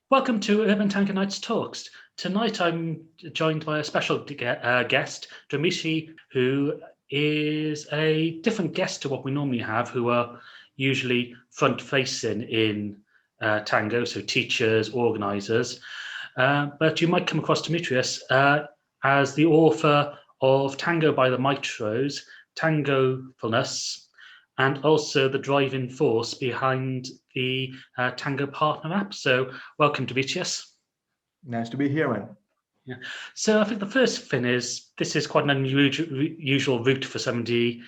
Welcome to Urban Tango Nights Talks. Tonight I'm joined by a special guest, Dimitris, who is a different guest to what we normally have, who are usually front-facing in tango, so teachers, organisers. But you might come across Dimitris as the author of Tango by the Maestros, Tangofulness, and also the driving force behind the Tango Partner App. So welcome, Dimitris. Nice to be here, man. Yeah. So I think the first thing is, this is quite an unusual route for somebody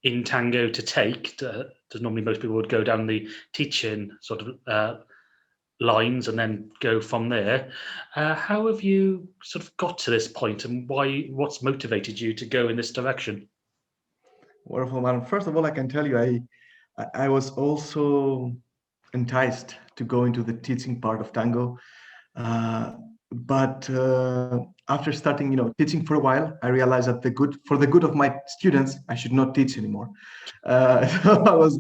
in tango to take. Because normally most people would go down the teaching sort of lines and then go from there. How have you sort of got to this point, and what's motivated you to go in this direction? Wonderful, man. First of all, I can tell you, I was also enticed to go into the teaching part of tango. But after starting, teaching for a while, I realized that for the good of my students, I should not teach anymore. So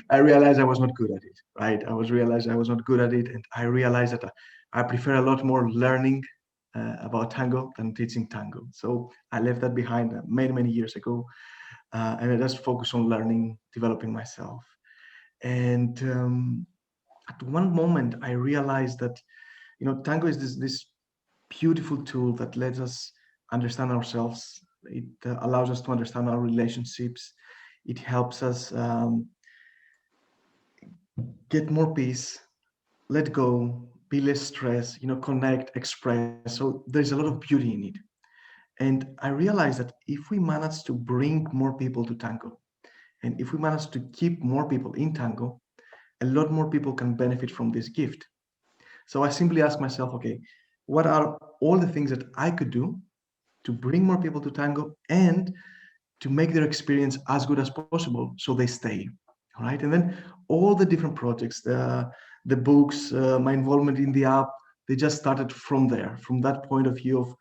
I realized I was not good at it, right? I realized I was not good at it, and I realized that I prefer a lot more learning about tango than teaching tango. So I left that behind many, many years ago, and I just focus on learning, developing myself. And at one moment, I realized that tango is this beautiful tool that lets us understand ourselves. It allows us to understand our relationships. It helps us get more peace, let go, be less stressed, connect, express. So there's a lot of beauty in it. And I realized that if we manage to bring more people to tango, and if we manage to keep more people in tango, a lot more people can benefit from this gift. So I simply ask myself, okay, what are all the things that I could do to bring more people to tango and to make their experience as good as possible so they stay, all right? And then all the different projects, the books, my involvement in the app, they just started from there, from that point of view of,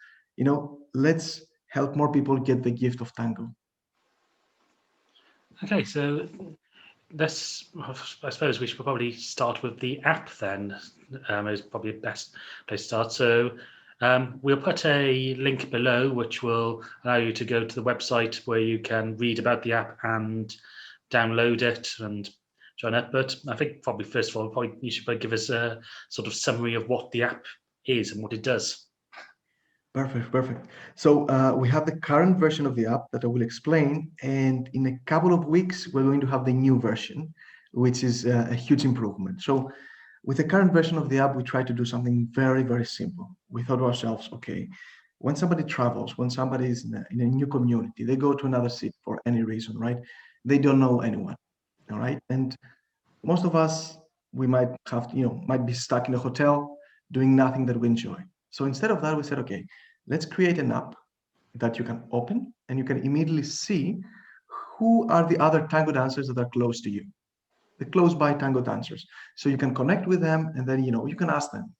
let's help more people get the gift of tango. Okay, so I suppose we should probably start with the app then. Is probably the best place to start. So we'll put a link below which will allow you to go to the website where you can read about the app and download it and join it. But I think probably first of all, you should give us a sort of summary of what the app is and what it does. Perfect. So we have the current version of the app that I will explain, and in a couple of weeks, we're going to have the new version, which is a huge improvement. So with the current version of the app, we try to do something very, very simple. We thought to ourselves, okay, when somebody travels, when somebody is in a new community, they go to another city for any reason, right? They don't know anyone, all right? And most of us, we might be stuck in a hotel doing nothing that we enjoy. So instead of that, we said, okay, let's create an app that you can open and you can immediately see who are the other tango dancers that are close to you, the close by tango dancers. So you can connect with them, and then, you can ask them,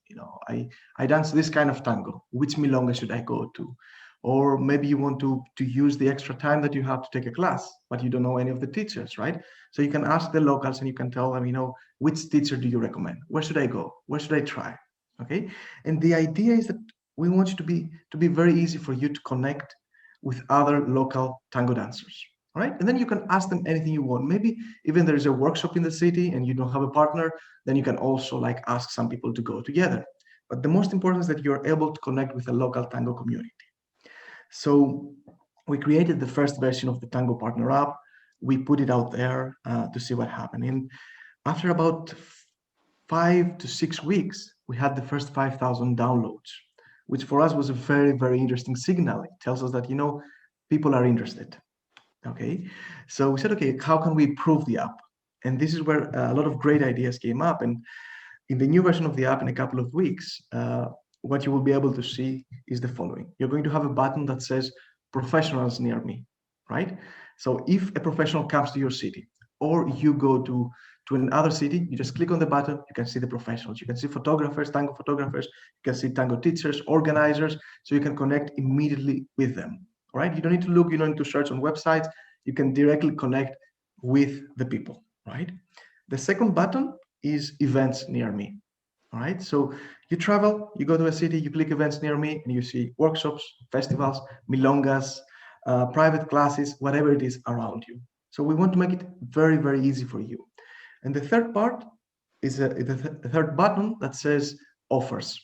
I dance this kind of tango, which milonga should I go to? Or maybe you want to use the extra time that you have to take a class, but you don't know any of the teachers, right? So you can ask the locals and you can tell them, which teacher do you recommend? Where should I go? Where should I try? Okay. And the idea is that we want you to be very easy for you to connect with other local tango dancers. All right. And then you can ask them anything you want. Maybe even there is a workshop in the city and you don't have a partner, then you can also ask some people to go together. But the most important is that you're able to connect with a local tango community. So we created the first version of the Tango Partner App. We put it out there to see what happened. And after about 5 to 6 weeks, we had the first 5,000 downloads, which for us was a very, very interesting signal. It tells us that, people are interested. Okay. So we said, okay, how can we improve the app? And this is where a lot of great ideas came up. And in the new version of the app in a couple of weeks, what you will be able to see is the following. You're going to have a button that says professionals near me, right? So if a professional comes to your city or you go to another city, you just click on the button, you can see the professionals. You can see photographers, tango photographers, you can see tango teachers, organizers, so you can connect immediately with them, All right, you don't need to look, you don't need to search on websites. You can directly connect with the people, right? The second button is events near me. All right, so you travel, you go to a city, you click events near me, and you see workshops, festivals, milongas, private classes, whatever it is around you. So we want to make it very, very easy for you. And the third part is the third button that says offers.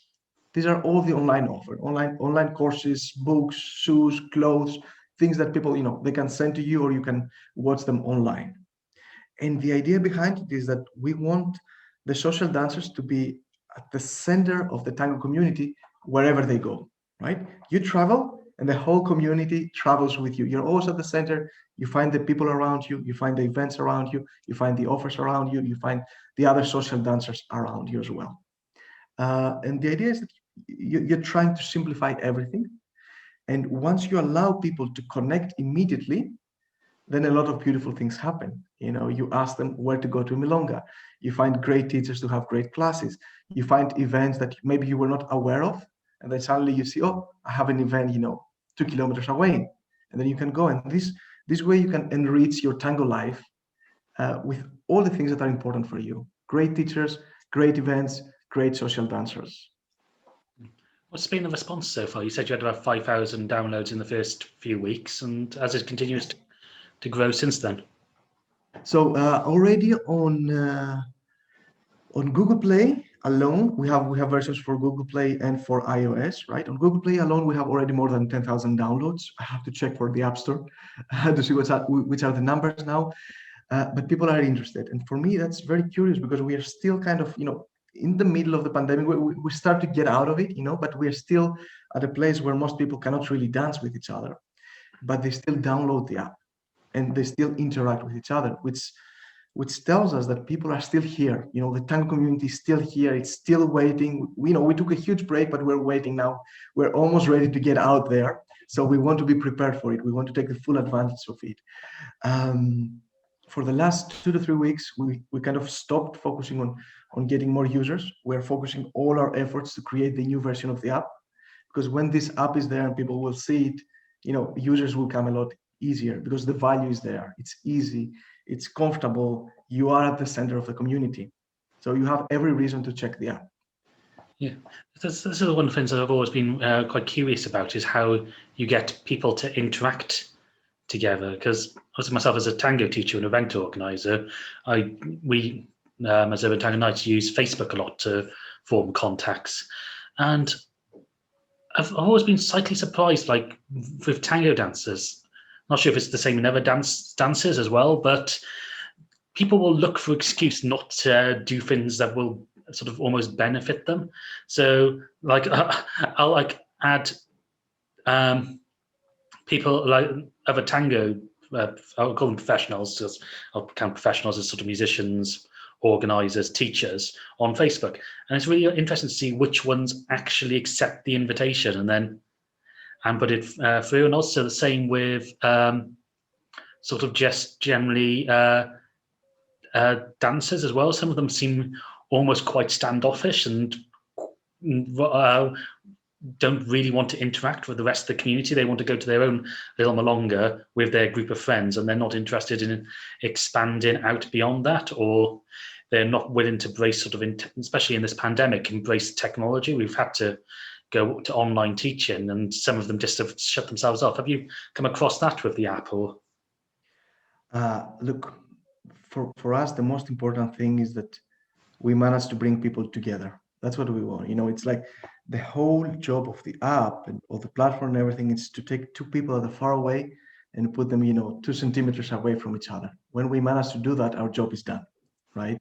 These are all the online offers, online courses, books, shoes, clothes, things that people, they can send to you or you can watch them online. And the idea behind it is that we want the social dancers to be at the center of the tango community wherever they go, right? You travel and the whole community travels with you. You're always at the center. You find the people around you, you find the events around you, you find the offers around you, you find the other social dancers around you as well. And the idea is that you're trying to simplify everything. And once you allow people to connect immediately, then a lot of beautiful things happen. You ask them where to go to Milonga. You find great teachers to have great classes. You find events that maybe you were not aware of, and then suddenly you see, oh, I have an event, 2 kilometers away, and then you can go. And this way you can enrich your tango life with all the things that are important for you: great teachers, great events, great social dancers. What's been the response so far? You said you had about 5,000 downloads in the first few weeks, and as it continues to grow since then. So already on Google Play alone, we have versions for Google Play and for iOS, right? On Google Play alone, we have already more than 10,000 downloads. I have to check for the App Store to see which are the numbers now. But people are interested, and for me, that's very curious because we are still kind of, in the middle of the pandemic. We start to get out of it, but we are still at a place where most people cannot really dance with each other, but they still download the app and they still interact with each other, which tells us that people are still here. The tango community is still here. It's still waiting. We took a huge break, but we're waiting now. We're almost ready to get out there. So we want to be prepared for it. We want to take the full advantage of it. For the last 2 to 3 weeks, we kind of stopped focusing on getting more users. We're focusing all our efforts to create the new version of the app, because when this app is there and people will see it, users will come a lot easier because the value is there. It's easy, it's comfortable. You are at the center of the community, so you have every reason to check the app. Yeah, this is one of the things that I've always been quite curious about, is how you get people to interact together. Because also myself as a tango teacher and event organizer, we as Urban Tango Nights use Facebook a lot to form contacts, and I've always been slightly surprised, like with tango dancers. Not sure if it's the same in other dances as well, but people will look for excuse not to do things that will sort of almost benefit them. So, like, I'll add people like other tango. I'll call them professionals, because I'll count professionals as sort of musicians, organizers, teachers on Facebook, and it's really interesting to see which ones actually accept the invitation and put it through. And also the same with sort of just generally dancers as well. Some of them seem almost quite standoffish and don't really want to interact with the rest of the community. They want to go to their own little milonga with their group of friends, and they're not interested in expanding out beyond that, or they're not willing to embrace sort of, especially in this pandemic, embrace technology. We've had to go to online teaching, and some of them just have shut themselves off. Have you come across that with the app? Or look, for us, the most important thing is that we manage to bring people together. That's what we want. It's like the whole job of the app and of the platform and everything is to take two people that are far away and put them, 2 centimeters away from each other. When we manage to do that, our job is done, right?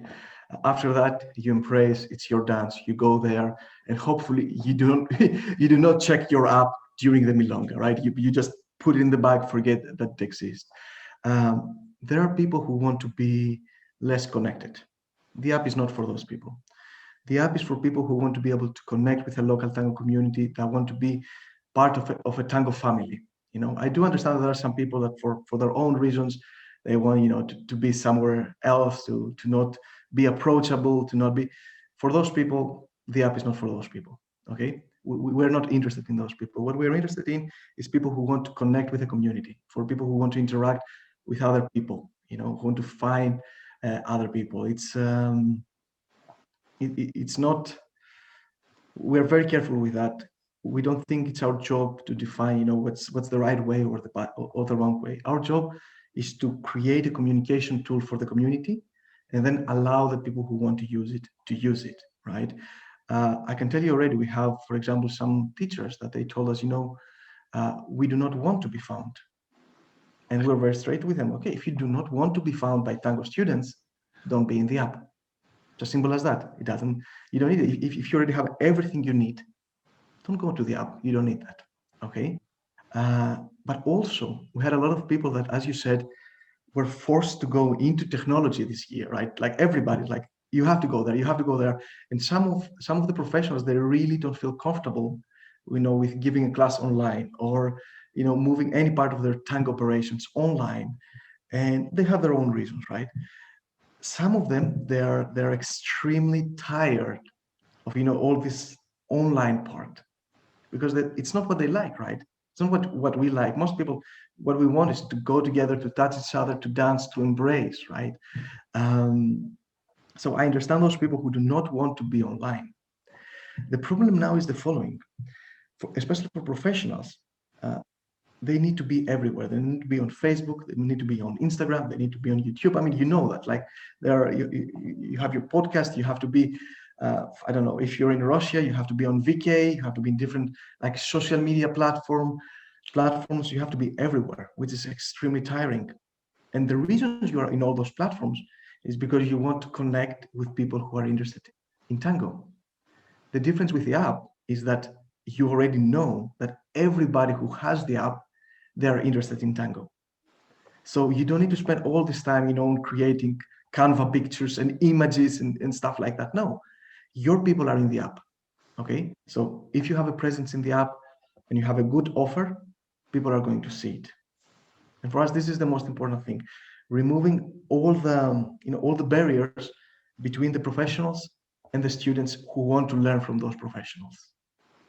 After that, you embrace, it's your dance. You go there, and hopefully you do not check your app during the milonga, right? You just put it in the bag, forget that it exists. There are people who want to be less connected. The app is not for those people. The app is for people who want to be able to connect with a local tango community, that want to be part of a tango family. I do understand that there are some people that for their own reasons, they want, to be somewhere else, to not be approachable, to not be. For those people, the app is not for those people, okay? we're not interested in those people. What we're interested in is people who want to connect with the community, for people who want to interact with other people, who want to find other people. It's not, we're very careful with that. We don't think it's our job to define, what's the right way or the wrong way. Our job is to create a communication tool for the community and then allow the people who want to use it, right? I can tell you already, we have, for example, some teachers that they told us, we do not want to be found. And we're very straight with them. Okay, if you do not want to be found by Tango students, don't be in the app. Just simple as that. You don't need it. If you already have everything you need, don't go to the app. You don't need that. Okay. But also, we had a lot of people that, as you said, were forced to go into technology this year, right? Like everybody, like you have to go there. You have to go there. And some of the professionals, they really don't feel comfortable, with giving a class online or moving any part of their Tango operations online, and they have their own reasons, right? Some of them, they're extremely tired of all this online part, because it's not what they like, right? It's not what we like. Most people, what we want is to go together, to touch each other, to dance, to embrace, right? So I understand those people who do not want to be online. The problem now is the following, especially for professionals. They need to be everywhere. They need to be on Facebook. They need to be on Instagram. They need to be on YouTube. I mean, that, like, you have your podcast. You have to be, I don't know, if you're in Russia, you have to be on VK. You have to be in different, like, social media platforms. You have to be everywhere, which is extremely tiring. And the reasons you are in all those platforms is because you want to connect with people who are interested in Tango. The difference with the app is that you already know that everybody who has the app, they are interested in Tango. So you don't need to spend all this time, creating Canva pictures and images and stuff like that. No, your people are in the app. Okay. So if you have a presence in the app and you have a good offer, people are going to see it. And for us, this is the most important thing, removing all the barriers between the professionals and the students who want to learn from those professionals.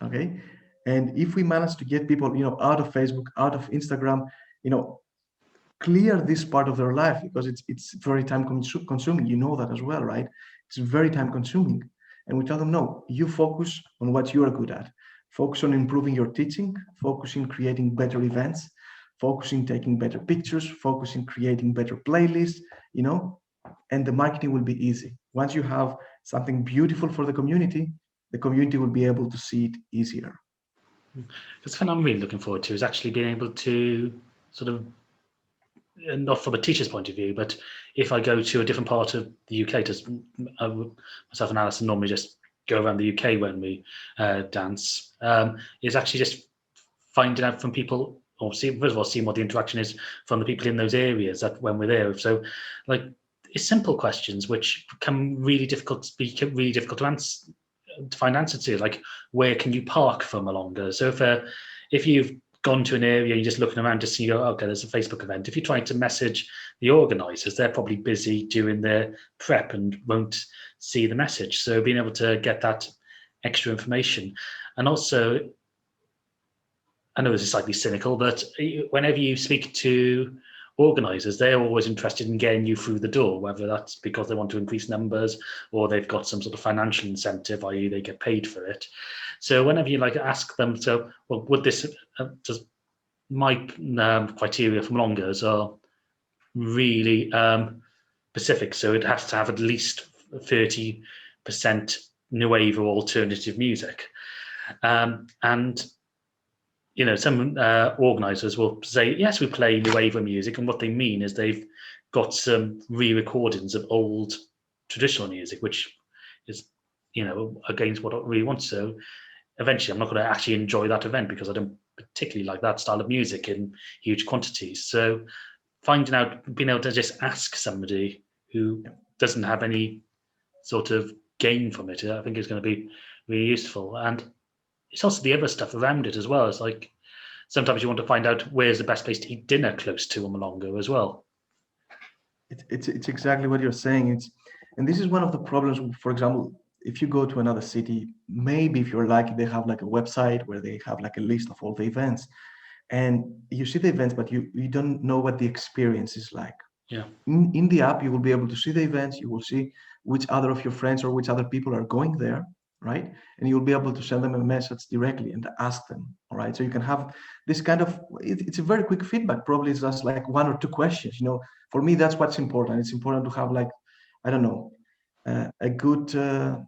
Okay. And if we manage to get people, out of Facebook, out of Instagram, clear this part of their life, because it's very time consuming, that as well, right? It's very time consuming. And we tell them, no, you focus on what you are good at. Focus on improving your teaching, focus in creating better events, focus in taking better pictures, focus in creating better playlists, and the marketing will be easy. Once you have something beautiful for the community will be able to see it easier. That's something I'm really looking forward to, is actually being able to sort of, not from a teacher's point of view, but if I go to a different part of the UK, myself and Alison normally just go around the UK when we dance, is actually just finding out from people, or first of all, seeing what the interaction is from the people in those areas that when we're there. So, like, it's simple questions which become really difficult to answer, to find answers to, like, where can you park for Malonga? So if you've gone to an area, you're just looking around to see, okay, there's a Facebook event. If you're trying to message the organisers, they're probably busy doing their prep and won't see the message. So being able to get that extra information. And also, I know this is slightly cynical, but whenever you speak to organisers, they're always interested in getting you through the door, whether that's because they want to increase numbers or they've got some sort of financial incentive, i.e. they get paid for it. So whenever you ask them, would this, does my criteria from Longers are really specific, so it has to have at least 30% new wave or alternative music. And some organisers will say, yes, we play new wave music, and what they mean is they've got some re-recordings of old traditional music, which is, against what I really want. So eventually I'm not going to actually enjoy that event because I don't particularly like that style of music in huge quantities. So being able to just ask somebody who doesn't have any sort of gain from it, I think is going to be really useful. And it's also the other stuff around it as well. It's like sometimes you want to find out where's the best place to eat dinner close to Malonga as well. It's exactly what you're saying. And this is one of the problems, for example, if you go to another city, maybe if you're lucky, they have like a website where they have like a list of all the events, and you see the events, but you don't know what the experience is like. Yeah. In the app, you will be able to see the events. You will see which other of your friends or which other people are going there, right? And you'll be able to send them a message directly and ask them, all right? So you can have this kind of, it's a very quick feedback. Probably it's just like one or two questions. For me, that's what's important. It's important to have like, I don't know, a good, a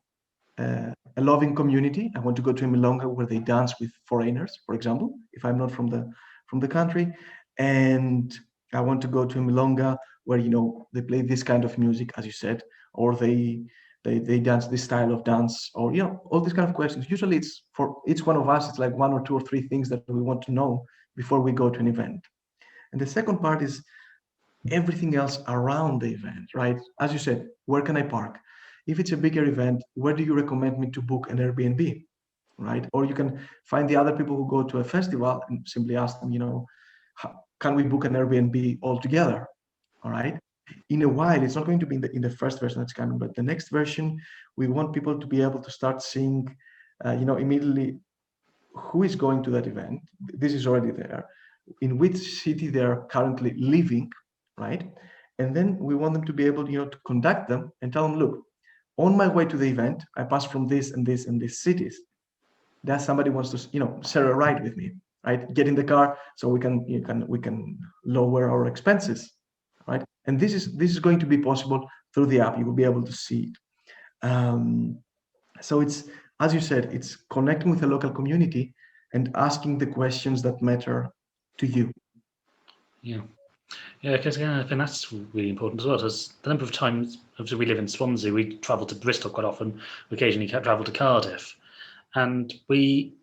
loving community. I want to go to a milonga where they dance with foreigners, for example, if I'm not from the country, and I want to go to a milonga where they play this kind of music, as you said, or they dance this style of dance, or all these kind of questions. Usually, it's for each one of us. It's like one or two or three things that we want to know before we go to an event. And the second part is everything else around the event, right? As you said, where can I park? If it's a bigger event, where do you recommend me to book an Airbnb, right? Or you can find the other people who go to a festival and simply ask them, can we book an Airbnb all together? All right. In a while, it's not going to be in the first version that's coming, but the next version, we want people to be able to start seeing, immediately who is going to that event. This is already there, in which city they're currently living, right? And then we want them to be able, to contact them and tell them, look, on my way to the event, I pass from this and this and these cities. That somebody wants to, share a ride with me, right? Get in the car so we can lower our expenses, right? And this is going to be possible through the app. You will be able to see it. So it's, as you said, it's connecting with the local community and asking the questions that matter to you. Yeah. Yeah, because again, I think that's really important as well. Because the number of times, obviously, we live in Swansea, we travel to Bristol quite often. We occasionally travel to Cardiff, and we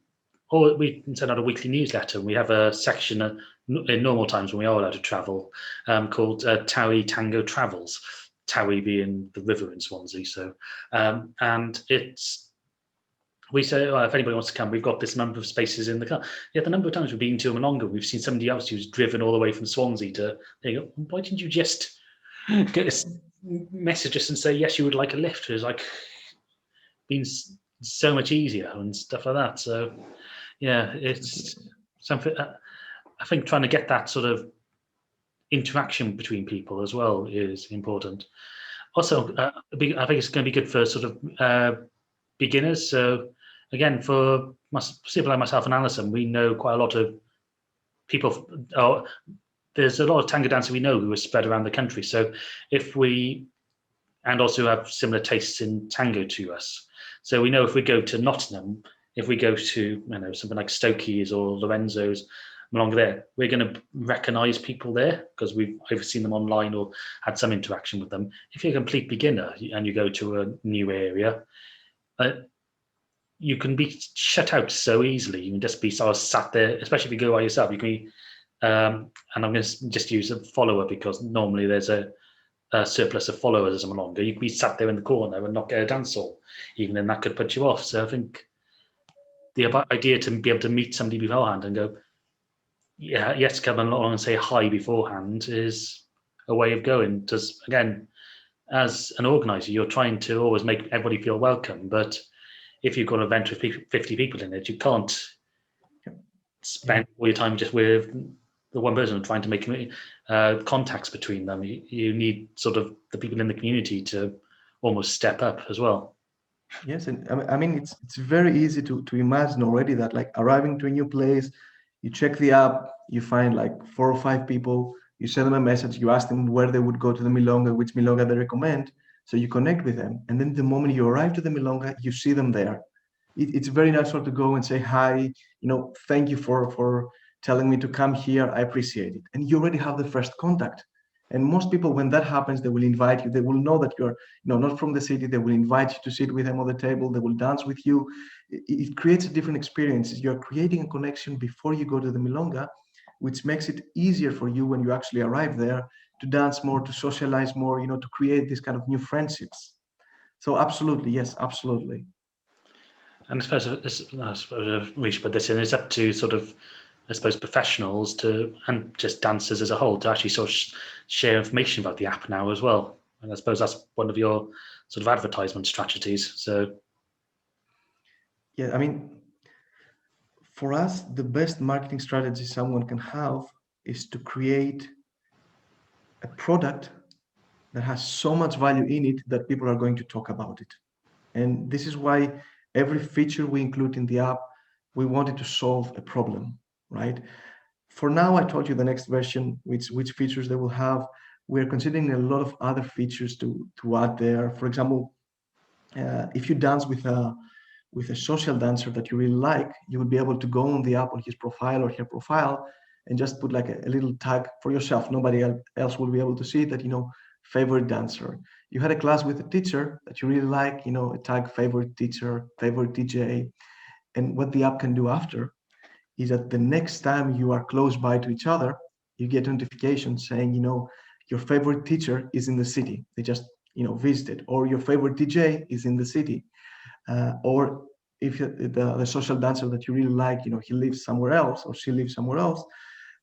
send out a weekly newsletter. We have a section in normal times when we are allowed to travel, called Towie Tango Travels. Towie being the river in Swansea. So, and we say, if anybody wants to come, we've got this number of spaces in the car. Yeah, the number of times we've been to Milonga, we've seen somebody else who's driven all the way from Swansea to. There you go. Why didn't you just message us and say yes, you would like a lift? It's like been so much easier and stuff like that. So, yeah, it's something. I think trying to get that sort of interaction between people as well is important. Also, I think it's going to be good for sort of beginners. So again, for people like myself and Alison, we know quite a lot of people. There's a lot of tango dancers we know who are spread around the country. So and also have similar tastes in tango to us. So we know if we go to Nottingham, if we go to something like Stokey's or Lorenzo's, along there, we're going to recognise people there because we've either seen them online or had some interaction with them. If you're a complete beginner and you go to a new area, you can be shut out so easily. You can just be sort of sat there, especially if you go by yourself. You can be, and I'm going to just use a follower because normally there's a surplus of followers as I'm longer. You can be sat there in the corner and not get a dance hall, even then that could put you off. So I think the idea to be able to meet somebody beforehand and go, yeah, yes, come along and say hi beforehand is a way of going. Because again, as an organizer, you're trying to always make everybody feel welcome. But if you've got an event with 50 people in it, you can't spend all your time just with the one person trying to make contacts between them. You need sort of the people in the community to almost step up as well. Yes, and I mean it's very easy to imagine already that like arriving to a new place, you check the app, you find like 4 or 5 people, you send them a message, you ask them where they would go to the milonga, which milonga they recommend, so you connect with them, and then the moment you arrive to the milonga, you see them there. It's very natural to go and say hi, thank you for telling me to come here, I appreciate it, and you already have the first contact. And most people, when that happens, they will invite you. They will know that you're, not from the city. They will invite you to sit with them on the table. They will dance with you. It creates a different experience. You're creating a connection before you go to the milonga, which makes it easier for you when you actually arrive there to dance more, to socialize more, to create these kind of new friendships. So absolutely, yes, absolutely. And I suppose we should put this in. It's up to sort of, I suppose, professionals and just dancers as a whole to actually sort of share information about the app now as well. And I suppose that's one of your sort of advertisement strategies. So Yeah, I mean, for us, the best marketing strategy someone can have is to create a product that has so much value in it that people are going to talk about it. And this is why every feature we include in the app, we wanted to solve a problem, right? For now, I told you the next version, which features they will have. We're considering a lot of other features to add there. For example, if you dance with a social dancer that you really like, you will be able to go on the app on his profile or her profile and just put like a little tag for yourself. Nobody else will be able to see that, favorite dancer. You had a class with a teacher that you really like, a tag favorite teacher, favorite DJ. And what the app can do after is that the next time you are close by to each other, you get a notification saying, your favorite teacher is in the city. They just, visited, or your favorite DJ is in the city. Or if the social dancer that you really like, he lives somewhere else or she lives somewhere else,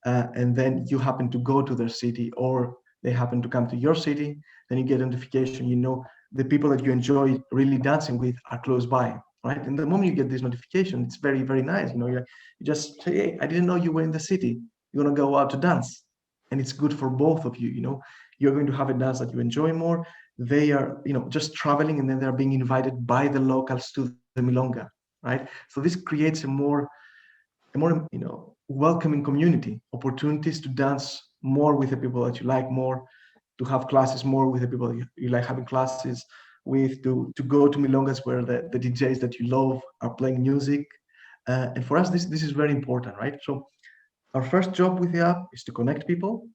and then you happen to go to their city or they happen to come to your city, then you get a notification, the people that you enjoy really dancing with are close by, right? And the moment you get this notification, it's very, very nice. You just say, hey, I didn't know you were in the city. You want to go out to dance. And it's good for both of you, you're going to have a dance that you enjoy more. They are, just traveling and then they're being invited by the locals to the milonga, right? So this creates a more welcoming community, opportunities to dance more with the people that you like more, to have classes more with the people you like having classes with, to go to milongas where the DJs that you love are playing music. And for us, this is very important, right? So our first job with the app is to connect people.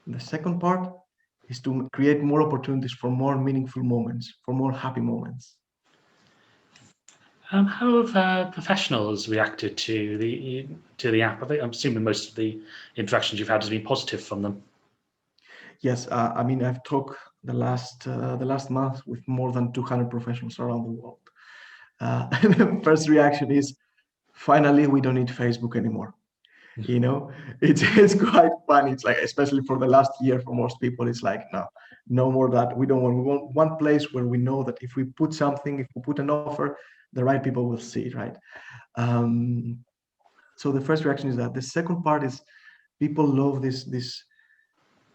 And the second part is to create more opportunities for more meaningful moments, for more happy moments. how have professionals reacted to the app? I'm assuming most of the interactions you've had has been positive from them. Yes, I mean, I've talked the last month with more than 200 professionals around the world. The first reaction is, finally, we don't need Facebook anymore. You know, it's quite funny. It's like, especially for the last year, for most people, it's like, no more that. We want one place where we know that if we put something, if we put an offer, the right people will see it, right? Um, so the first reaction is that. The second part is people love this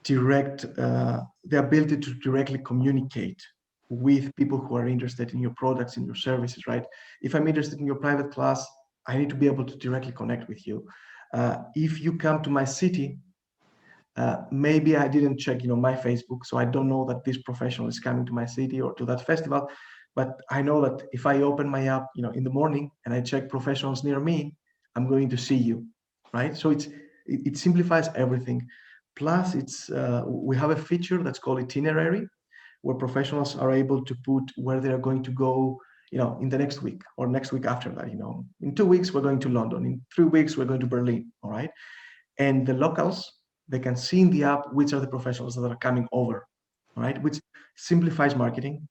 direct, the ability to directly communicate with people who are interested in your products, in your services, right? If I'm interested in your private class, I need to be able to directly connect with you. If you come to my city, maybe I didn't check, my Facebook, so I don't know that this professional is coming to my city or to that festival. But I know that if I open my app, in the morning and I check professionals near me, I'm going to see you, right? So it simplifies everything. Plus, we have a feature that's called itinerary, where professionals are able to put where they are going to go, in the next week or next week after that. In 2 weeks we're going to London. In 3 weeks we're going to Berlin. All right, and the locals, they can see in the app which are the professionals that are coming over. All right, which simplifies marketing.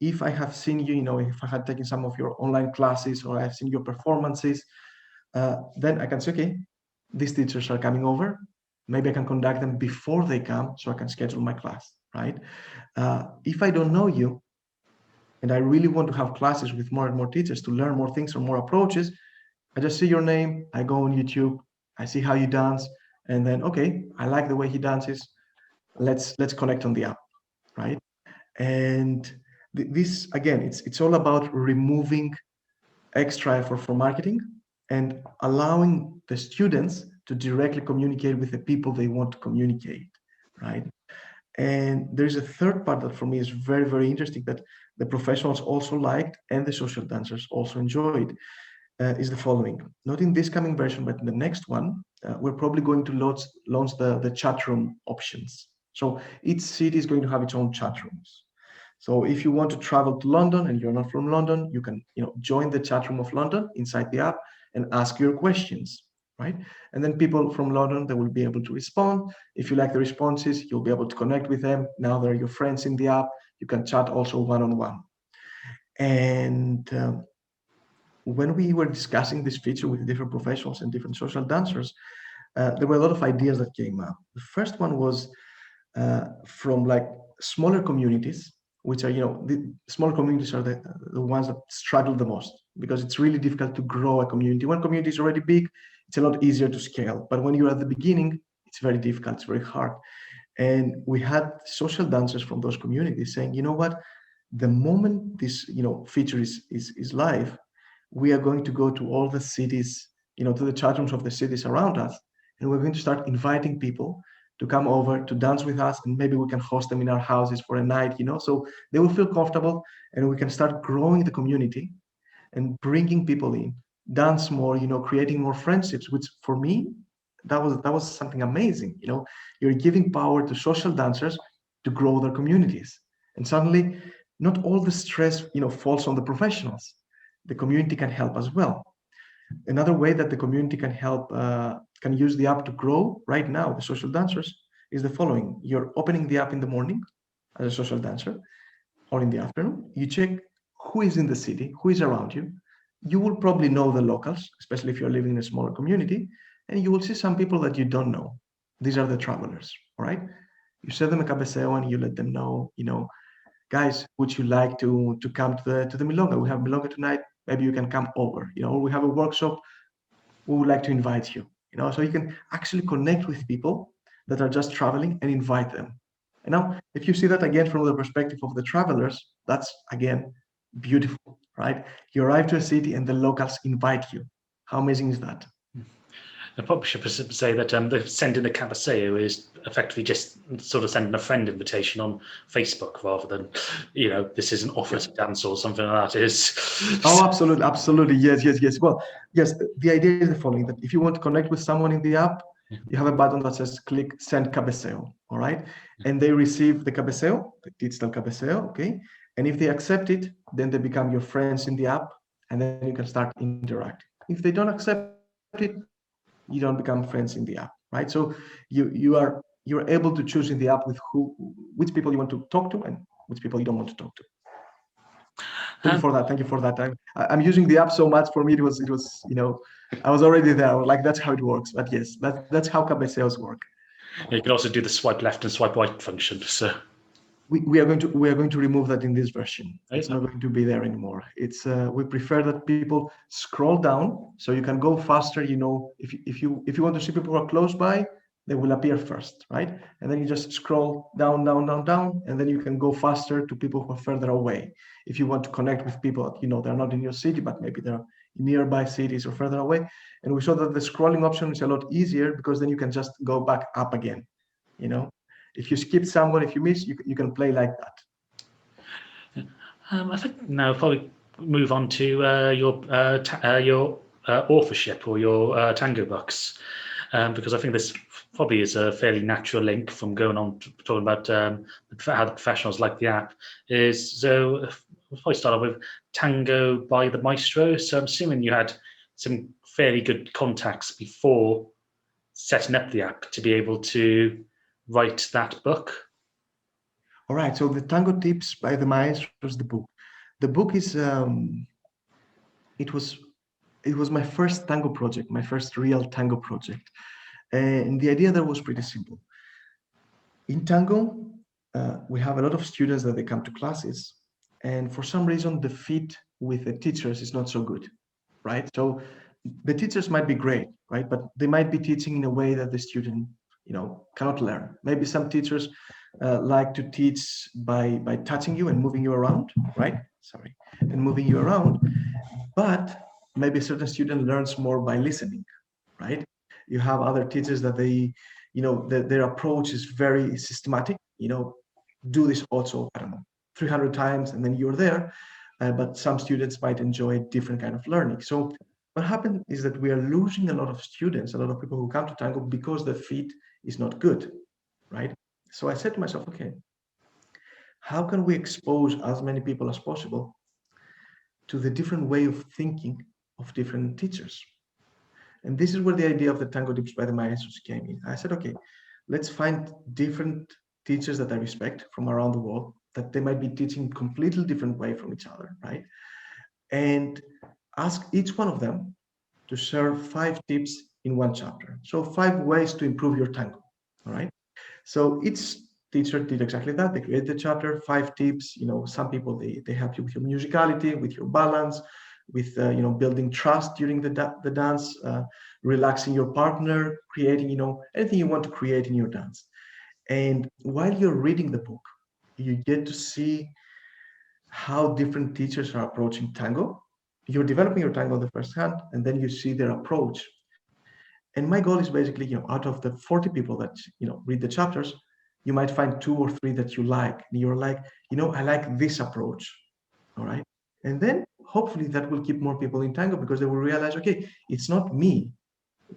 If I have seen you, if I had taken some of your online classes or I've seen your performances, then I can say, okay, these teachers are coming over. Maybe I can contact them before they come so I can schedule my class, right? If I don't know you and I really want to have classes with more and more teachers to learn more things or more approaches, I just see your name, I go on YouTube, I see how you dance, and then, okay, I like the way he dances. Let's connect on the app, right? And this, again, it's all about removing extra effort for marketing and allowing the students to directly communicate with the people they want to communicate, right? And there's a third part that for me is very, very interesting, that the professionals also liked and the social dancers also enjoyed, is the following. Not in this coming version, but in the next one, we're probably going to launch the chat room options. So each city is going to have its own chat rooms. So if you want to travel to London and you're not from London, you can, join the chat room of London inside the app and ask your questions, right? And then people from London, they will be able to respond. If you like the responses, you'll be able to connect with them. Now they're your friends in the app. You can chat also one-on-one. And when we were discussing this feature with different professionals and different social dancers, there were a lot of ideas that came up. The first one was from like smaller communities which are, the small communities are the ones that struggle the most, because it's really difficult to grow a community. When community is already big, it's a lot easier to scale. But when you're at the beginning, it's very difficult, it's very hard. And we had social dancers from those communities saying, you know what, the moment this, feature is live, we are going to go to all the cities, to the chat rooms of the cities around us, and we're going to start inviting people to come over to dance with us, and maybe we can host them in our houses for a night, so they will feel comfortable, and we can start growing the community and bringing people in, dance more, creating more friendships, which for me, that was something amazing. You're giving power to social dancers to grow their communities. And suddenly, not all the stress, falls on the professionals. The community can help as well. Another way that the community can help, can use the app to grow right now, the social dancers, is the following. You're opening the app in the morning as a social dancer, or in the afternoon. You check who is in the city, who is around you. You will probably know the locals, especially if you're living in a smaller community, and you will see some people that you don't know. These are the travelers, all right? You send them a cabeceo and you let them know, guys, would you like to come to the milonga? We have milonga tonight. Maybe you can come over. We have a workshop. We would like to invite you. So you can actually connect with people that are just traveling and invite them. And now, if you see that again from the perspective of the travelers, that's again beautiful, right? You arrive to a city and the locals invite you. How amazing is that? I probably should say that the sending a cabeceo is effectively just sort of sending a friend invitation on Facebook rather than, this is an offer to dance or something like that. Oh, absolutely, absolutely, yes. Well, yes, the idea is the following: that if you want to connect with someone in the app, you have a button that says click send cabeceo, all right? And they receive the cabeceo, the digital cabeceo, okay? And if they accept it, then they become your friends in the app, and then you can start interacting. If they don't accept it, you don't become friends in the app, right? So you're able to choose in the app with which people you want to talk to and which people you don't want to talk to. Thank you for that. Thank you for that. I'm using the app so much. For me, it was I was already there. Like, that's how it works. But yes, that's how cabeceos work. You can also do the swipe left and swipe right function. So we are going to remove that in this version. It's not going to be there anymore. It's we prefer that people scroll down so you can go faster. If you want to see people who are close by, they will appear first, right? And then you just scroll down, and then you can go faster to people who are further away. If you want to connect with people, they're not in your city, but maybe they're in nearby cities or further away. And we saw that the scrolling option is a lot easier, because then you can just go back up again. If you skip someone, if you miss, you can play like that. I think now probably move on to your authorship or your tango books, because I think this probably is a fairly natural link from going on to talking about how the professionals like the app is. So we'll probably start off with Tango by the Maestros. So I'm assuming you had some fairly good contacts before setting up the app to be able to write that book. All right. So the Tango Tips by the Maestros, the book. The book is it was my first tango project, my first real tango project, and the idea there was pretty simple. In tango, we have a lot of students that they come to classes, and for some reason the fit with the teachers is not so good, right? So the teachers might be great, right? But they might be teaching in a way that the student, cannot learn. Maybe some teachers like to teach by touching you and moving you around, right? Sorry, and moving you around. But maybe a certain student learns more by listening, right? You have other teachers that their approach is very systematic. Do this also, I don't know, 300 times, and then you're there. But some students might enjoy a different kind of learning. So what happened is that we are losing a lot of students, a lot of people who come to tango, because the fit is not good, right? So I said to myself, okay, how can we expose as many people as possible to the different way of thinking of different teachers? And this is where the idea of the Tango Tips by the Maestros came in. I said, okay, let's find different teachers that I respect from around the world, that they might be teaching completely different way from each other, right? And ask each one of them to share 5 tips in one chapter. So 5 ways to improve your tango, all right? So teacher did exactly that. They created the chapter, 5 tips. Some people they help you with your musicality, with your balance, with building trust during the dance, relaxing your partner, creating anything you want to create in your dance. And while you're reading the book, you get to see how different teachers are approaching tango. You're developing your tango on the first hand, and then you see their approach. And my goal is basically, out of the 40 people that read the chapters, you might find 2 or 3 that you like. And you're like, I like this approach. All right. And then hopefully that will keep more people in tango because they will realize, okay, it's not me.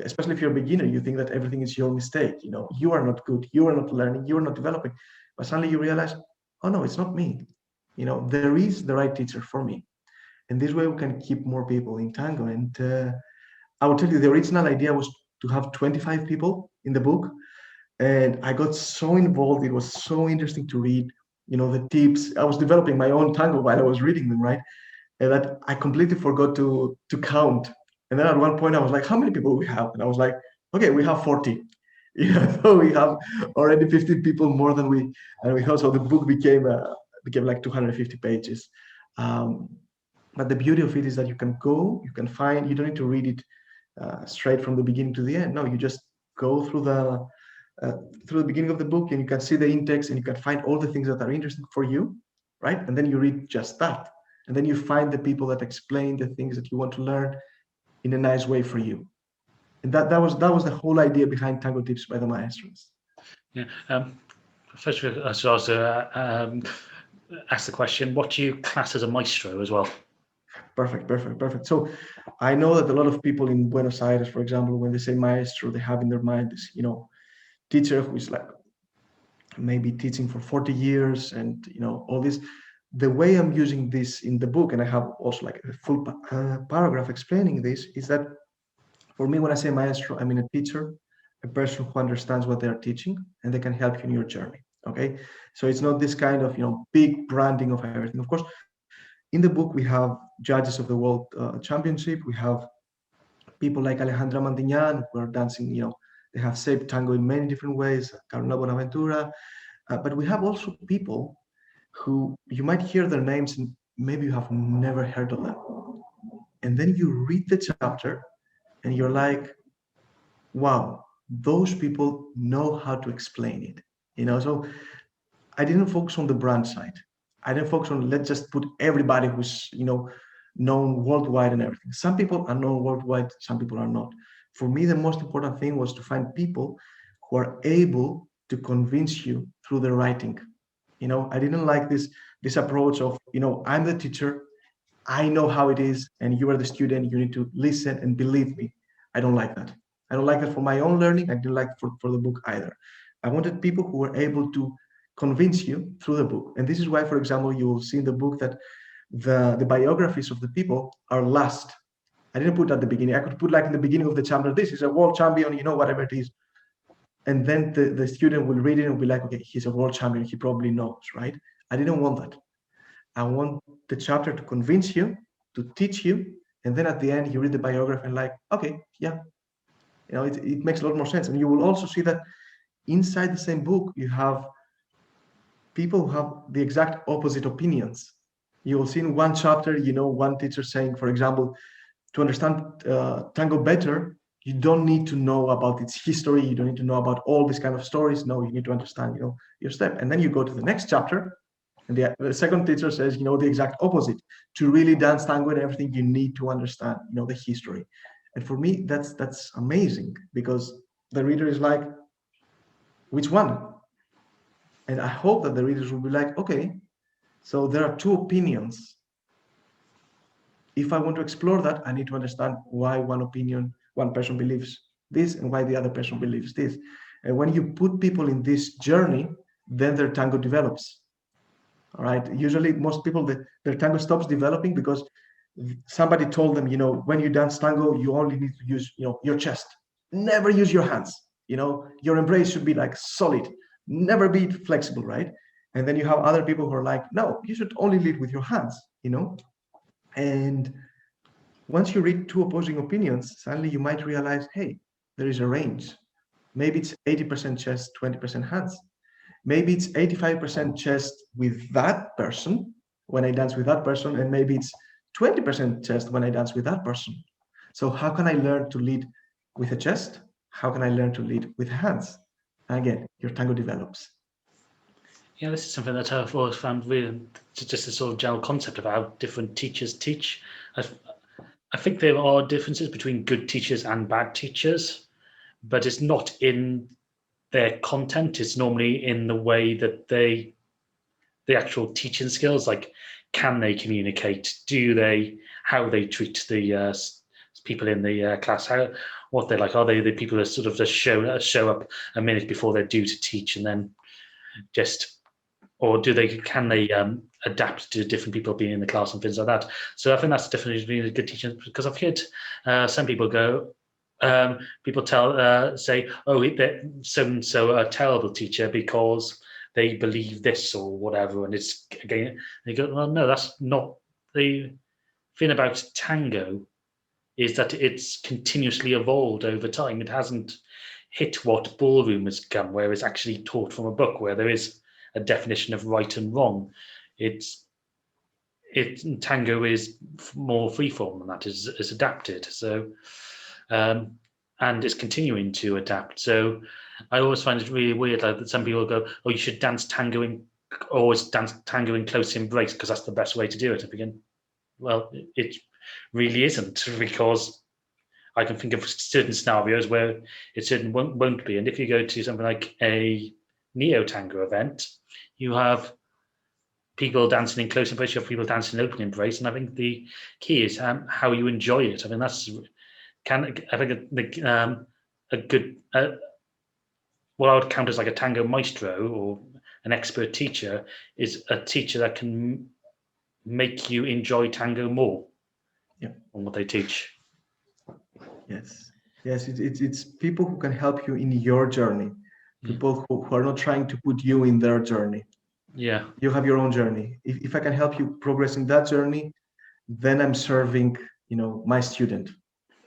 Especially if you're a beginner, you think that everything is your mistake. You are not good, you are not learning, you are not developing. But suddenly you realize, oh no, it's not me. There is the right teacher for me. And this way we can keep more people in tango. And I will tell you, the original idea was to have 25 people in the book. And I got so involved. It was so interesting to read, the tips. I was developing my own tango while I was reading them, right? And that I completely forgot to count. And then at one point I was like, how many people we have? And I was like, okay, we have 40. So we have already 15 people more than we thought. So the book became like 250 pages. Um, but the beauty of it is that you can find, you don't need to read it straight from the beginning to the end. No, you just go through the beginning of the book, and you can see the index, and you can find all the things that are interesting for you, right? And then you read just that, and then you find the people that explain the things that you want to learn in a nice way for you. And that was the whole idea behind Tango Tips by the Maestros. Yeah. First, I should also ask the question: what do you class as a maestro as well? Perfect. So I know that a lot of people in Buenos Aires, for example, when they say maestro, they have in their mind this, teacher who is like maybe teaching for 40 years and all this. The way I'm using this in the book, and I have also like a full paragraph explaining this, is that for me, when I say maestro, I mean a teacher, a person who understands what they're teaching, and they can help you in your journey. Okay, so it's not this kind of big branding of everything. Of course, in the book we have judges of the World Championship. We have people like Alejandra Mandignan who are dancing. They have shaped tango in many different ways. Carolina Bonaventura, but we have also people who you might hear their names and maybe you have never heard of them. And then you read the chapter and you're like, wow, those people know how to explain it. So I didn't focus on the brand side. I didn't focus on let's just put everybody who's known worldwide and everything. Some people are known worldwide, some people are not. For me, the most important thing was to find people who are able to convince you through the writing. I didn't like this approach of I'm the teacher, I know how it is, and you are the student. You need to listen and believe me. I don't like that. I don't like that for my own learning. I didn't like for the book either. I wanted people who were able to convince you through the book. And this is why, for example, you will see in the book that the biographies of the people are last. I didn't put at the beginning. I could put like in the beginning of the chapter, this is a world champion, whatever it is. And then the student will read it and will be like, okay, he's a world champion. He probably knows, right? I didn't want that. I want the chapter to convince you, to teach you, and then at the end you read the biography and like, okay, yeah, it makes a lot more sense. And you will also see that inside the same book you have people who have the exact opposite opinions. You will see in one chapter, one teacher saying, for example, to understand tango better, you don't need to know about its history. You don't need to know about all these kind of stories. No, you need to understand, your step. And then you go to the next chapter, and the second teacher says, the exact opposite. To really dance tango and everything, you need to understand, the history. And for me, that's amazing because the reader is like, which one? And I hope that the readers will be like, okay, so there are two opinions. If I want to explore that, I need to understand why one person believes this and why the other person believes this. And when you put people in this journey, then their tango develops. All right. Usually, most people, their tango stops developing because somebody told them, when you dance tango, you only need to use, your chest. Never use your hands. Your embrace should be like solid. Never be flexible, right? And then you have other people who are like, no, you should only lead with your hands. And once you read two opposing opinions, suddenly you might realize, hey, there is a range. Maybe it's 80% chest, 20% hands. maybe it's 85% chest with that person when I dance with that person, and maybe it's 20% chest when I dance with that person. So how can I learn to lead with a chest? How can I learn to lead with hands? And again, your tango develops. Yeah, this is something that I've always found really just a sort of general concept of how different teachers teach. I think there are differences between good teachers and bad teachers, but it's not in their content. It's normally in the way that the actual teaching skills, like can they communicate? How they treat the people in the class? What they're like? Are they the people that sort of just show up a minute before they're due to teach and then just, or can they adapt to different people being in the class and things like that? So I think that's definitely really good teaching, because I've heard some people go, people say, oh, so and so a terrible teacher because they believe this or whatever, and it's again they go, well, no, that's not the thing about tango. Is that it's continuously evolved over time. It hasn't hit what ballroom has come, where it's actually taught from a book, where there is a definition of right and wrong. Tango is more freeform, and that is adapted. So, and it's continuing to adapt. So, I always find it really weird that some people go, "Oh, you should dance tango in close embrace because that's the best way to do it." I begin, well, it really isn't, because I can think of certain scenarios where it certainly won't be. And if you go to something like a neo tango event, you have people dancing in close embrace, you have people dancing in open embrace, and I think the key is how you enjoy it. I mean, a good what I would count as like a tango maestro or an expert teacher is a teacher that can make you enjoy tango more. Yeah. On what they teach. Yes, it's people who can help you in your journey, people who are not trying to put you in their journey. Yeah. You have your own journey. If I can help you progress in that journey, then I'm serving, my student.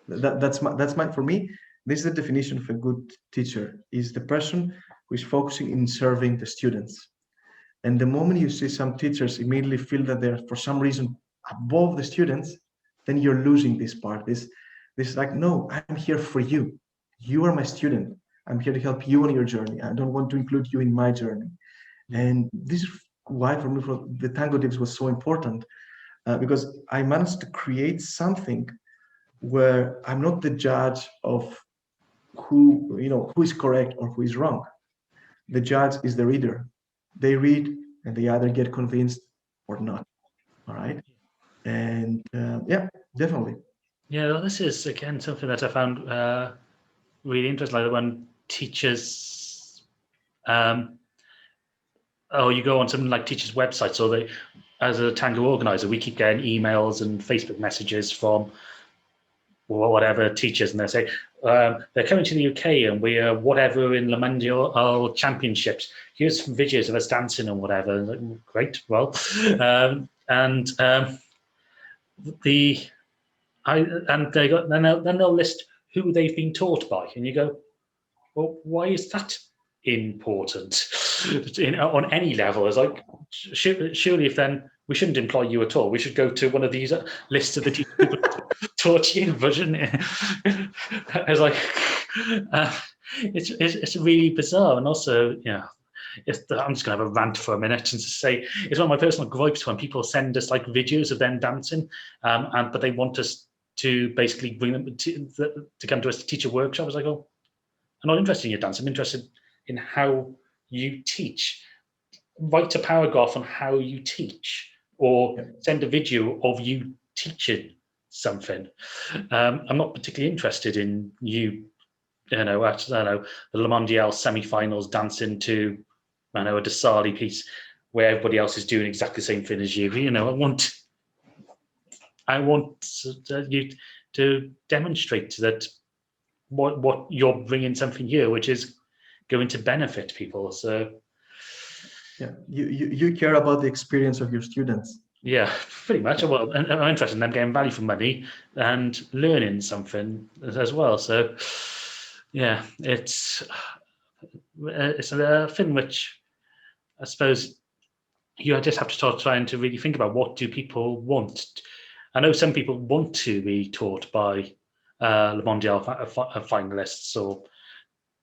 That's my for me. This is the definition of a good teacher: is the person who is focusing in serving the students. And the moment you see some teachers immediately feel that they're for some reason above the students, then you're losing this part. This like, no, I'm here for you. You are my student. I'm here to help you on your journey. I don't want to include you in my journey. And this is why for me, for the Tango Tips was so important, because I managed to create something where I'm not the judge of who is correct or who is wrong. The judge is the reader. They read and they either get convinced or not. All right. And yeah, definitely. Yeah, well, this is again something that I found really interesting. Like when teachers, you go on something like teachers' websites, or they, as a tango organizer, we keep getting emails and Facebook messages from whatever teachers, and they say they're coming to the UK and we are whatever in Le Mondial Championships. Here's some videos of us dancing and whatever. Like, great, well, and then they'll list who they've been taught by, and you go, well, why is that important on any level? It's like, surely if then we shouldn't employ you at all. We should go to one of these lists of the people taught you, but it's like it's really bizarre. And also, yeah, I'm just going to have a rant for a minute and just say it's one of my personal gripes when people send us like videos of them dancing, but they want us to basically bring them to come to us to teach a workshop. It's like, oh, I'm not interested in your dance. I'm interested in how you teach. Write a paragraph on how you teach, or send a video of you teaching something. I'm not particularly interested in you, at the Le Mondial semi-finals dancing to, a Dasali piece where everybody else is doing exactly the same thing as you. I want you to demonstrate that what you're bringing something here, which is going to benefit people. So yeah, you care about the experience of your students. Yeah, pretty much. Well, and I'm interested in them getting value for money and learning something as well. So yeah, it's a thing which I suppose you just have to start trying to really think about what do people want. I know some people want to be taught by Le Mondial finalists or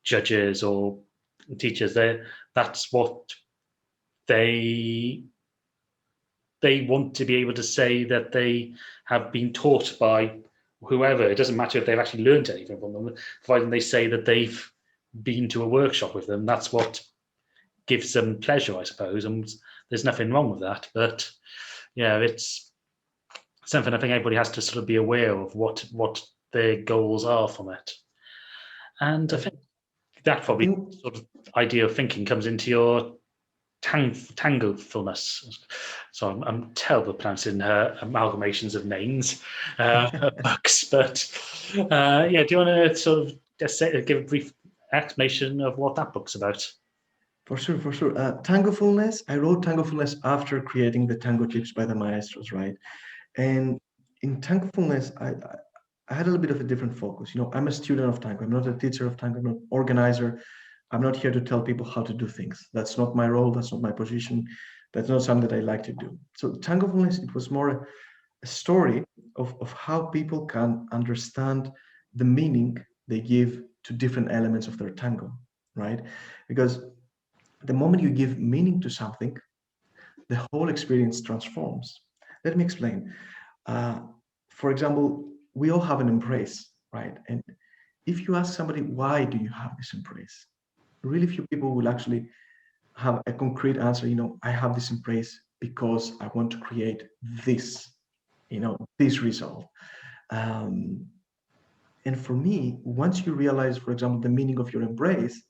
judges or teachers. That's what they want to be able to say that they have been taught by whoever. It doesn't matter if they've actually learned anything from them, providing they say that they've been to a workshop with them. That's what gives them pleasure, I suppose, and there's nothing wrong with that. But yeah, it's something I think everybody has to sort of be aware of what their goals are from it. And I think that probably sort of idea of thinking comes into your Tangofulness. So I'm terrible at pronouncing amalgamations of names, books. But yeah, do you want to sort of just give a brief explanation of what that book's about? For sure. Tangofulness, I wrote Tangofulness after creating the tango tips by the Maestros, right? And in Tangofulness, I had a little bit of a different focus. I'm a student of tango. I'm not a teacher of tango. I'm not an organizer. I'm not here to tell people how to do things. That's not my role. That's not my position. That's not something that I like to do. So Tangofulness, it was more a story of how people can understand the meaning they give to different elements of their tango, right? Because the moment you give meaning to something, the whole experience transforms. Let me explain. For example, we all have an embrace, right? And if you ask somebody, why do you have this embrace? Really few people will actually have a concrete answer. I have this embrace because I want to create this, this result. And for me, once you realize, for example, the meaning of your embrace,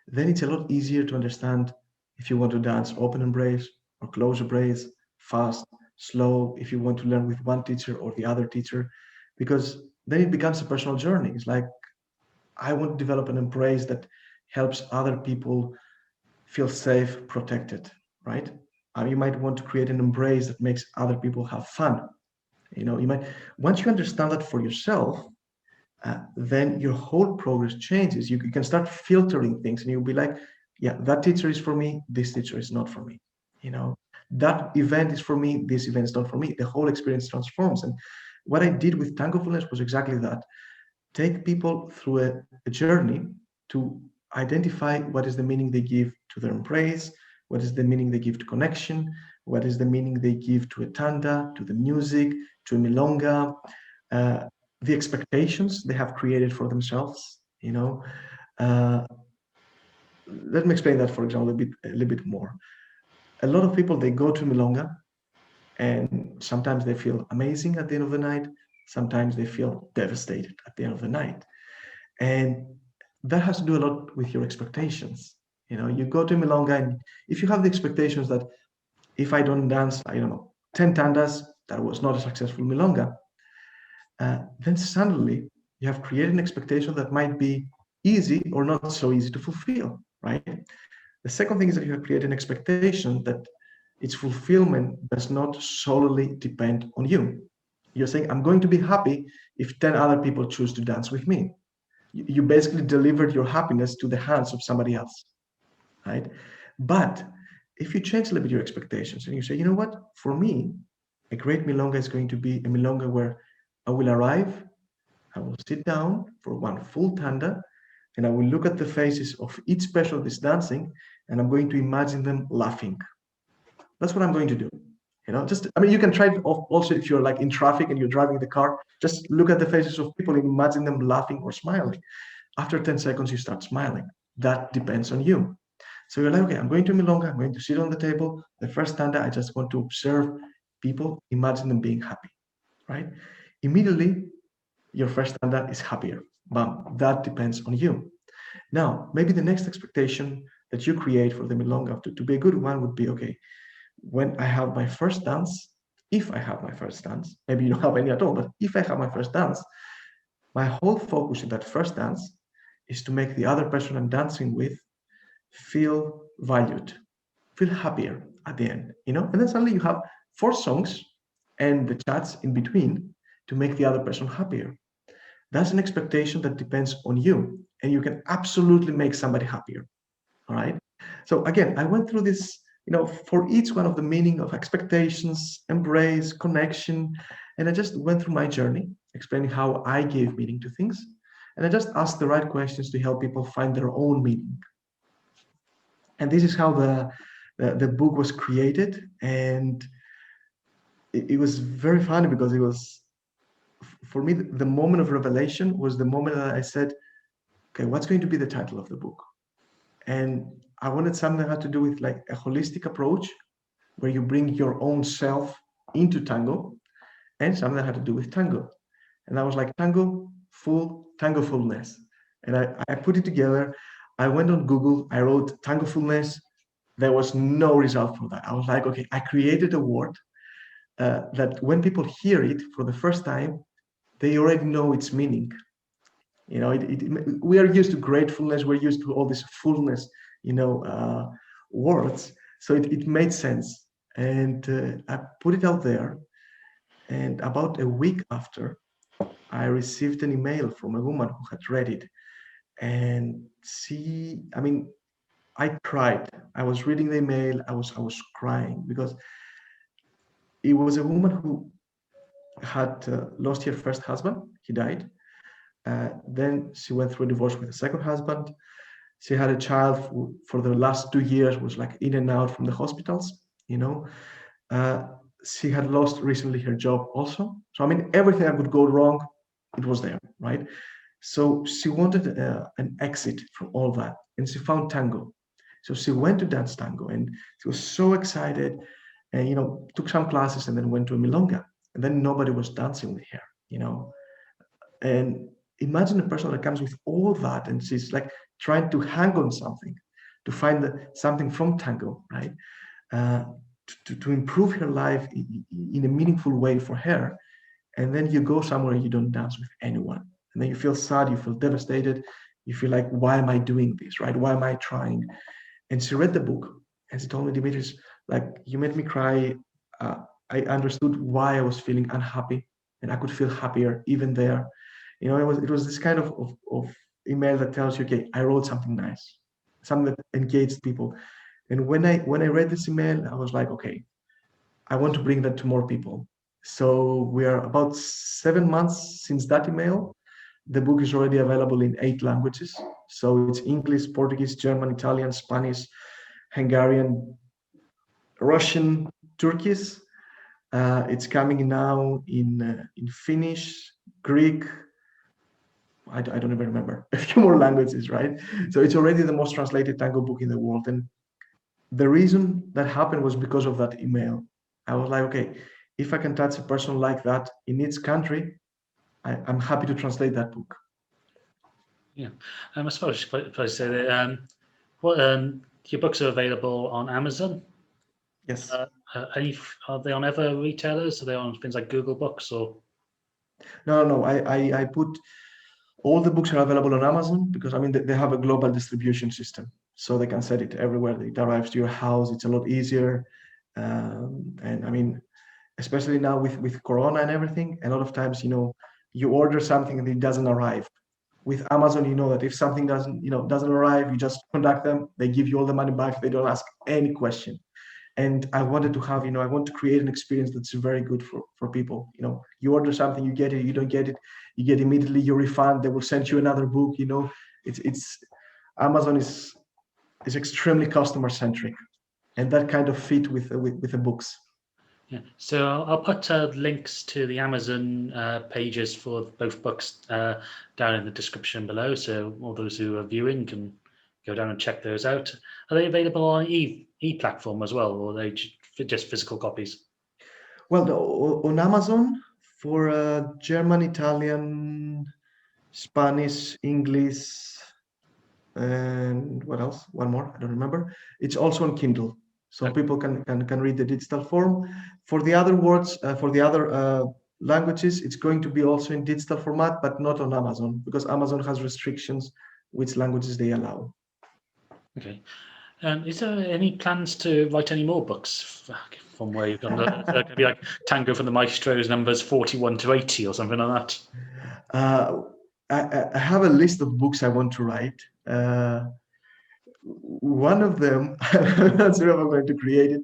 then it's a lot easier to understand if you want to dance open embrace or close embrace, fast, slow, if you want to learn with one teacher or the other teacher, because then it becomes a personal journey. It's like, I want to develop an embrace that helps other people feel safe, protected, right? You might want to create an embrace that makes other people have fun. Once you understand that for yourself, then your whole progress changes. You can start filtering things, and you'll be like, yeah, that teacher is for me, this teacher is not for me. That event is for me, this event is not for me. The whole experience transforms. And what I did with Tangofulness was exactly that. Take people through a journey to identify what is the meaning they give to their embrace, what is the meaning they give to connection, what is the meaning they give to a tanda, to the music, to a milonga, the expectations they have created for themselves. Let me explain that, for example, a little bit more. A lot of people, they go to milonga, and sometimes they feel amazing at the end of the night. Sometimes they feel devastated at the end of the night. And that has to do a lot with your expectations. You go to milonga, and if you have the expectations that if I don't dance, 10 tandas, that was not a successful milonga, then suddenly you have created an expectation that might be easy or not so easy to fulfill, right? The second thing is that you have created an expectation that its fulfillment does not solely depend on you. You're saying, I'm going to be happy if 10 other people choose to dance with me. You basically delivered your happiness to the hands of somebody else, right? But if you change a little bit your expectations and you say, you know what, for me, a great milonga is going to be a milonga where I will arrive, I will sit down for one full tanda, and I will look at the faces of each specialist dancing, and I'm going to imagine them laughing. That's what I'm going to do. You can try it also if you're like in traffic and you're driving the car, just look at the faces of people and imagine them laughing or smiling. After 10 seconds, you start smiling. That depends on you. So you're like, okay, I'm going to milonga, I'm going to sit on the table. The first tanda, I just want to observe people, imagine them being happy, right? Immediately, your first tanda is happier. But that depends on you. Now, maybe the next expectation that you create for the milonga to be a good one would be, okay, when I have my first dance, if I have my first dance, maybe you don't have any at all, but if I have my first dance, my whole focus in that first dance is to make the other person I'm dancing with feel valued, feel happier at the end, And then suddenly you have 4 songs and the chats in between to make the other person happier. That's an expectation that depends on you, and you can absolutely make somebody happier. All right. So again, I went through this, for each one of the meaning of expectations, embrace, connection, and I just went through my journey, explaining how I gave meaning to things, and I just asked the right questions to help people find their own meaning. And this is how the book was created, and it was very funny because it was, for me, the moment of revelation was the moment that I said, okay, what's going to be the title of the book? And I wanted something that had to do with like a holistic approach where you bring your own self into tango, and something that had to do with tango. And I was like, Tangofulness. And I put it together. I went on Google, I wrote Tangofulness. There was no result for that. I was like, okay, I created a word that when people hear it for the first time, they already know its meaning. We are used to gratefulness, we're used to all this fullness, words. So it made sense. And I put it out there. And about a week after, I received an email from a woman who had read it. And I cried. I was reading the email. I was crying because it was a woman who had lost her first husband. He died. Then she went through a divorce with a second husband. She had a child who, for the last 2 years, was like in and out from the hospitals. Uh, she had lost recently her job also. So everything that could go wrong, it was there, right? So she wanted an exit from all that, and she found tango. So she went to dance tango, and she was so excited, and took some classes, and then went to a milonga, and then nobody was dancing with her, and imagine a person that comes with all that, and she's like trying to hang on something, to find something from tango, right? Uh, to improve her life in a meaningful way for her. And then you go somewhere and you don't dance with anyone. And then you feel sad, you feel devastated, you feel like, why am I doing this, right? Why am I trying? And she read the book and she told me, Dimitris, like, you made me cry. I understood why I was feeling unhappy, and I could feel happier even there. It was this kind of email that tells you, okay, I wrote something nice, something that engaged people. And when I read this email, I was like, okay, I want to bring that to more people. So we are about 7 months since that email. The book is already available in 8 languages. So it's English, Portuguese, German, Italian, Spanish, Hungarian, Russian, Turkish. It's coming now in Finnish, Greek. I don't even remember, a few more languages, right? So it's already the most translated tango book in the world. And the reason that happened was because of that email. I was like, okay, if I can touch a person like that in its country, I'm happy to translate that book. Yeah, I suppose if I say that, your books are available on Amazon. Yes. Are they on other retailers? Are they on things like Google Books or? No. I put all the books are available on Amazon because they have a global distribution system, so they can send it everywhere. It arrives to your house. It's a lot easier, and especially now with Corona and everything. A lot of times, you order something and it doesn't arrive. With Amazon, you know that if something doesn't arrive, you just contact them. They give you all the money back. They don't ask any question. And I wanted to have, I want to create an experience that's very good for people. You order something, you get it, you don't get it, you get immediately your refund. They will send you another book. It's Amazon is extremely customer centric, and that kind of fit with the books. Yeah, so I'll put links to the Amazon pages for both books down in the description below, so all those who are viewing can go down and check those out. Are they available on e-platform as well, or are they just physical copies? Well, on Amazon for German, Italian, Spanish, English, and what else? One more, I don't remember. It's also on Kindle, so Okay. people can read the digital form. For the other words, for the other languages, it's going to be also in digital format, but not on Amazon because Amazon has restrictions which languages they allow. Okay. Is there any plans to write any more books from where you've gone? Is there going to be like Tango for the Maestros numbers 41 to 80 or something like that? I have a list of books I want to write. one of them, I'm not sure if I'm going to create it.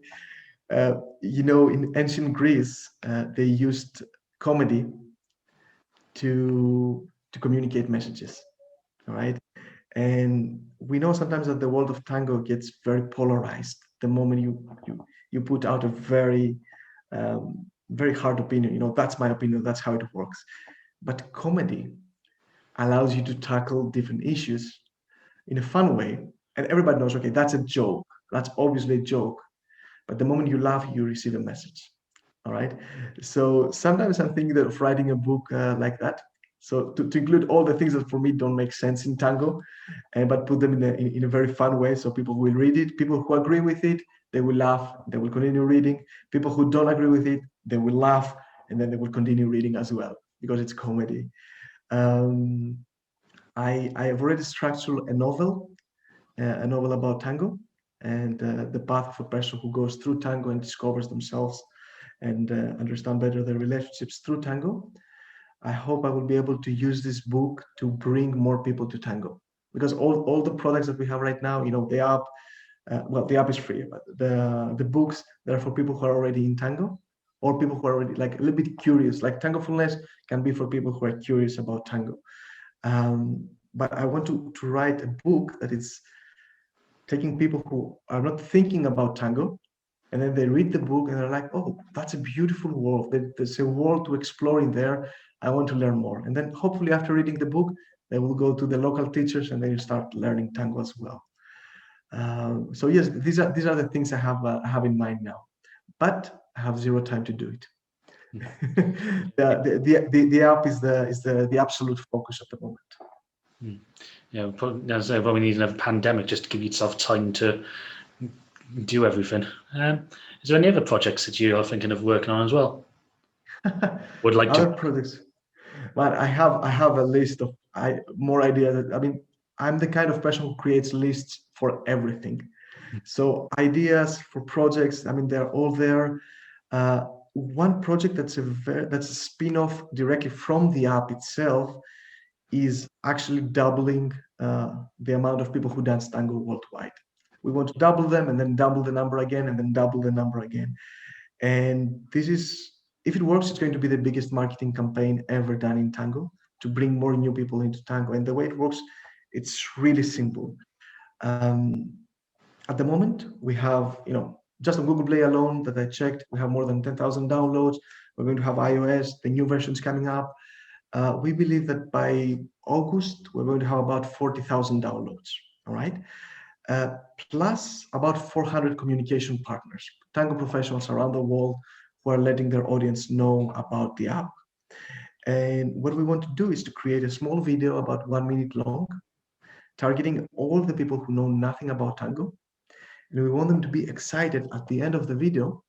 In ancient Greece, they used comedy to communicate messages. All right. And we know sometimes that the world of tango gets very polarized the moment you put out a very hard opinion. That's my opinion, that's how it works. But comedy allows you to tackle different issues in a fun way. And everybody knows, okay, that's a joke. That's obviously a joke. But the moment you laugh, you receive a message. All right. So sometimes I'm thinking of writing a book like that. So to include all the things that for me don't make sense in tango, but put them in a very fun way, so people will read it. People who agree with it, they will laugh, they will continue reading. People who don't agree with it, they will laugh, and then they will continue reading as well because it's comedy. Um, I have already structured a novel about tango and the path of a person who goes through tango and discovers themselves and understand better their relationships through tango. I hope I will be able to use this book to bring more people to tango, because all the products that we have right now, the app, well, the app is free, but the books, they're for people who are already in tango or people who are already like a little bit curious. Like Tangofulness can be for people who are curious about tango. But I want to write a book that is taking people who are not thinking about tango, and then they read the book and they're like, oh, that's a beautiful world. There's a world to explore in there. I want to learn more. And then hopefully after reading the book, they will go to the local teachers and they start learning tango as well. So yes, these are the things I have in mind now, but I have zero time to do it. The app is the absolute focus at the moment. Yeah, probably need another pandemic just to give yourself time to do everything. Is there any other projects that you are thinking of working on as well? Would like Other to? projects. But I have a list of more ideas. I mean, I'm the kind of person who creates lists for everything. So ideas for projects, I mean, they're all there. One project that's a spin-off directly from the app itself is actually doubling the amount of people who dance tango worldwide. We want to double them and then double the number again and then double the number again. And this is, if it works, it's going to be the biggest marketing campaign ever done in tango to bring more new people into tango. And the way it works, it's really simple. Um, at the moment, we have, just on Google Play alone that I checked, we have more than 10,000 downloads. We're going to have iOS, the new versions coming up. We believe that by August, we're going to have about 40,000 downloads. All right. Uh, Plus about 400 communication partners, tango professionals around the world who are letting their audience know about the app. And what we want to do is to create a small video about 1 minute long, targeting all the people who know nothing about tango. And we want them to be excited at the end of the video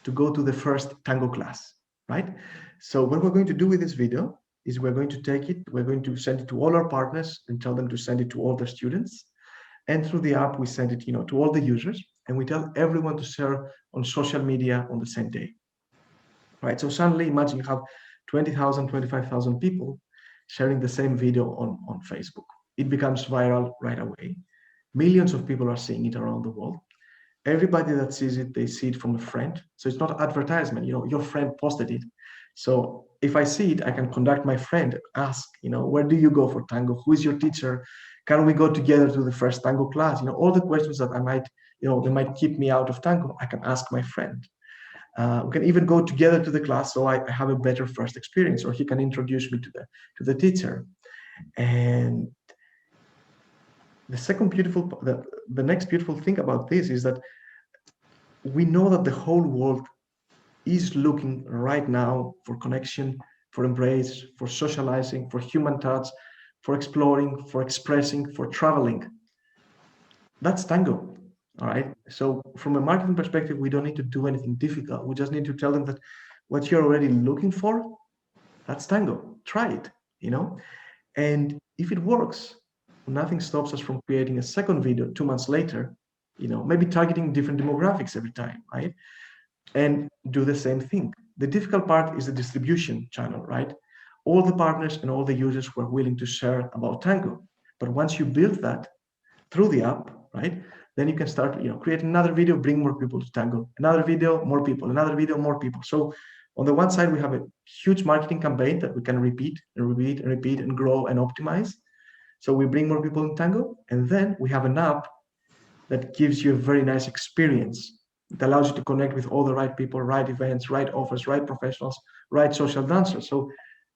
to go to the first tango class, right? So what we're going to do with this video is we're going to take it, we're going to send it to all our partners and tell them to send it to all their students. And through the app, we send it, to all the users, and we tell everyone to share on social media on the same day. Right? So suddenly, imagine you have 20,000, 25,000 people sharing the same video on Facebook. It becomes viral right away. Millions of people are seeing it around the world. Everybody that sees it, they see it from a friend. So it's not advertisement. Your friend posted it. So if I see it, I can contact my friend, ask, where do you go for tango? Who is your teacher? Can we go together to the first tango class? All the questions that I might, they might keep me out of tango, I can ask my friend. We can even go together to the class so I have a better first experience, or he can introduce me to the teacher. And the next beautiful thing about this is that we know that the whole world is looking right now for connection, for embrace, for socializing, for human touch, for exploring, for expressing, for traveling. That's tango. All right. So from a marketing perspective, we don't need to do anything difficult. We just need to tell them that what you're already looking for, that's tango. Try it. And if it works, nothing stops us from creating a second video 2 months later, maybe targeting different demographics every time, right? And do the same thing. The difficult part is the distribution channel, right? All the partners and all the users who are willing to share about Tango. But once you build that through the app, right? Then you can start, create another video, bring more people to tango, another video, more people, another video, more people. So on the one side, we have a huge marketing campaign that we can repeat and repeat and repeat and grow and optimize. So we bring more people in tango, and then we have an app that gives you a very nice experience. It allows you to connect with all the right people, right events, right offers, right professionals, right social dancers. So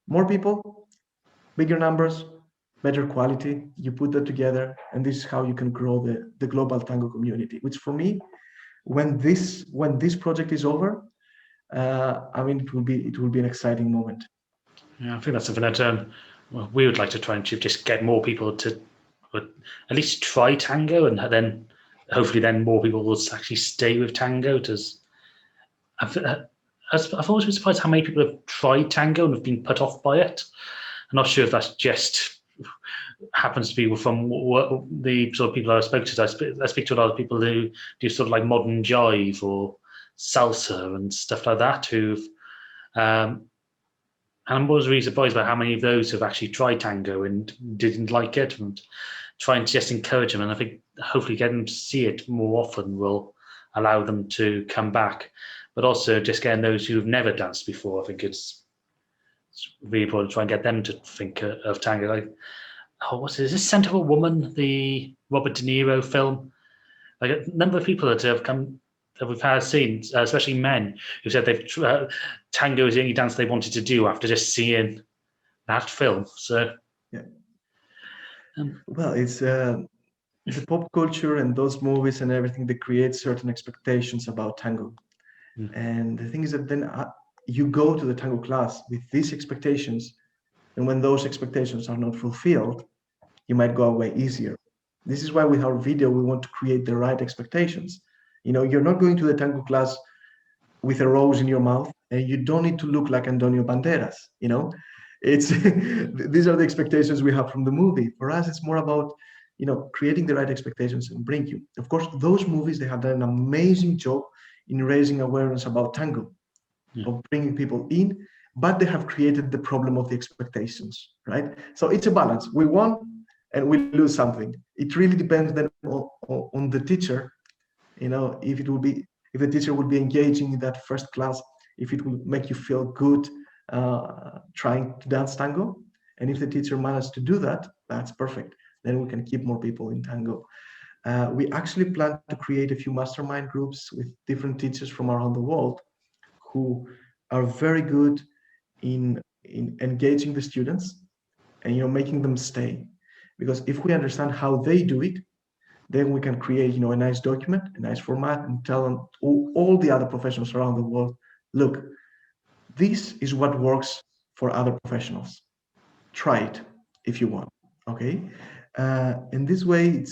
more people, bigger numbers, better quality. You put that together, and this is how you can grow the global tango community. Which for me, when this project is over, it will be an exciting moment. Yeah, I think that's something that well, we would like to try and just get more people to at least try tango, and then hopefully then more people will actually stay with tango. Because I've always been surprised how many people have tried tango and have been put off by it. I'm not sure if that's just happens to be from the sort of people I spoke to. I speak to a lot of people who do sort of like modern jive or salsa and stuff like that. And I'm always really surprised by how many of those have actually tried tango and didn't like it, and trying to just encourage them. And I think hopefully getting them to see it more often will allow them to come back. But also just getting those who've never danced before, I think it's really important to try and get them to think of tango. Like, what's it? Is this Scent of a Woman, the Robert De Niro film? Like a number of people that have come that we've had seen, especially men, who said tango is the only dance they wanted to do after just seeing that film. So, yeah. Well, it's the pop culture and those movies and everything that create certain expectations about tango. And the thing is that then you go to the tango class with these expectations, and when those expectations are not fulfilled, you might go away easier. This is why with our video, we want to create the right expectations. You're not going to the tango class with a rose in your mouth, and you don't need to look like Antonio Banderas. It's these are the expectations we have from the movie. For us, it's more about creating the right expectations and bring you. Of course, those movies, they have done an amazing job in raising awareness about tango, of bringing people in, but they have created the problem of the expectations, right? So it's a balance. We won and we lose something. It really depends then on the teacher, if the teacher will be engaging in that first class, if it will make you feel good trying to dance tango. And if the teacher managed to do that, that's perfect. Then we can keep more people in tango. We actually plan to create a few mastermind groups with different teachers from around the world who are very good in engaging the students and making them stay. Because if we understand how they do it, then we can create a nice document, a nice format, and tell them all the other professionals around the world, look, this is what works for other professionals. Try it if you want. Okay. In this way,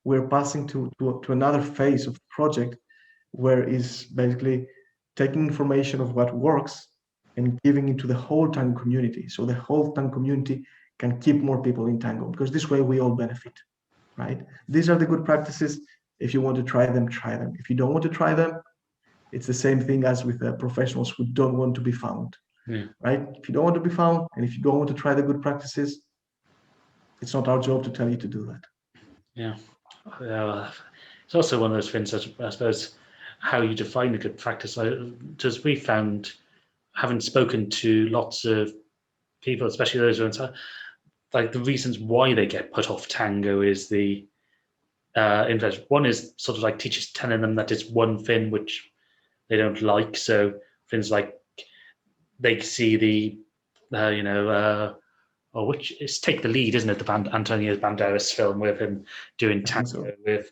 we're passing to another phase of the project, where is basically taking information of what works and giving it to the whole tango community. So the whole tango community can keep more people in tango, because this way we all benefit, right? These are the good practices. If you want to try them, try them. If you don't want to try them, it's the same thing as with the professionals who don't want to be found, right? If you don't want to be found, and if you don't want to try the good practices, it's not our job to tell you to do that. Yeah. It's also one of those things, I suppose, how you define a good practice. Because we found, having spoken to lots of people, especially those who are like, the reasons why they get put off tango is the interest. One is sort of like teachers telling them that it's one thing which they don't like. So things like they see the which is Take the Lead, isn't it? The Antonio Banderas film with him doing tango with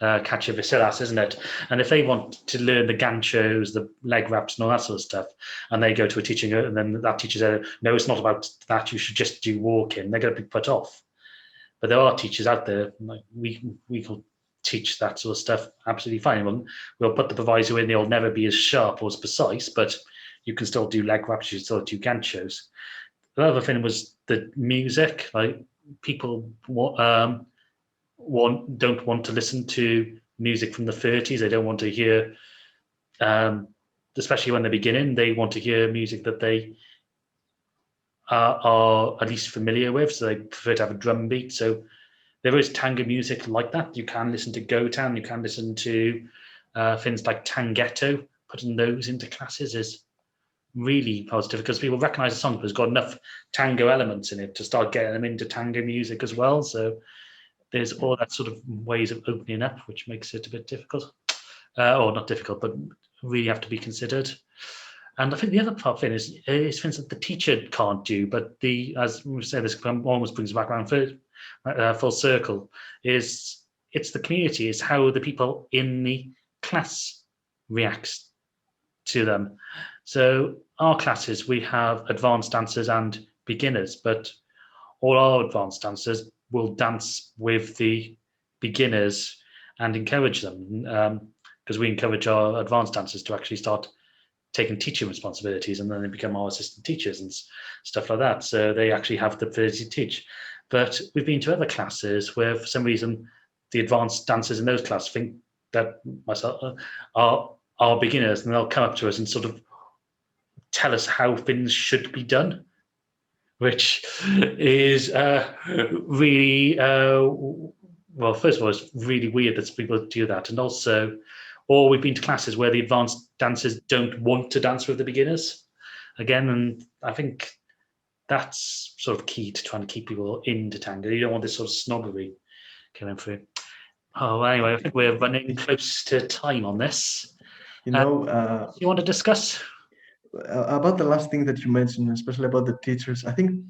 Katja Vasilas, isn't it? And if they want to learn the ganchos, the leg wraps, and all that sort of stuff, and they go to a teaching, and then that teacher says, "No, it's not about that. You should just do walking." They're going to be put off. But there are teachers out there, like we will teach that sort of stuff absolutely fine. We'll put the proviso in; they'll never be as sharp or as precise, but you can still do leg wraps. You can still do ganchos. The other thing was the music. Like, people don't want to listen to music from the 30s. They don't want to hear, especially when they're beginning, they want to hear music that they are at least familiar with. So they prefer to have a drum beat. So there is tango music like that. You can listen to Gotan, you can listen to things like Tanghetto. Putting those into classes is really positive because people recognize the song, but it's got enough tango elements in it to start getting them into tango music as well. So there's all that sort of ways of opening up, which makes it a bit difficult, or not difficult, but really have to be considered. And I think the other part thing is things that the teacher can't do, but as we say, this almost brings back around full circle, is it's the community, is how the people in the class reacts to them. So our classes, we have advanced dancers and beginners, but all our advanced dancers will dance with the beginners and encourage them, because we encourage our advanced dancers to actually start taking teaching responsibilities, and then they become our assistant teachers and stuff like that. So they actually have the ability to teach. But we've been to other classes where, for some reason, the advanced dancers in those classes think that myself are beginners, and they'll come up to us and sort of tell us how things should be done, which is really, well, first of all, it's really weird that people do that. And also, or we've been to classes where the advanced dancers don't want to dance with the beginners again. And I think that's sort of key to trying to keep people into tango. You don't want this sort of snobbery coming through. Oh, anyway, I think we're running close to time on this. You know, you want to discuss? About the last thing that you mentioned, especially about the teachers, I think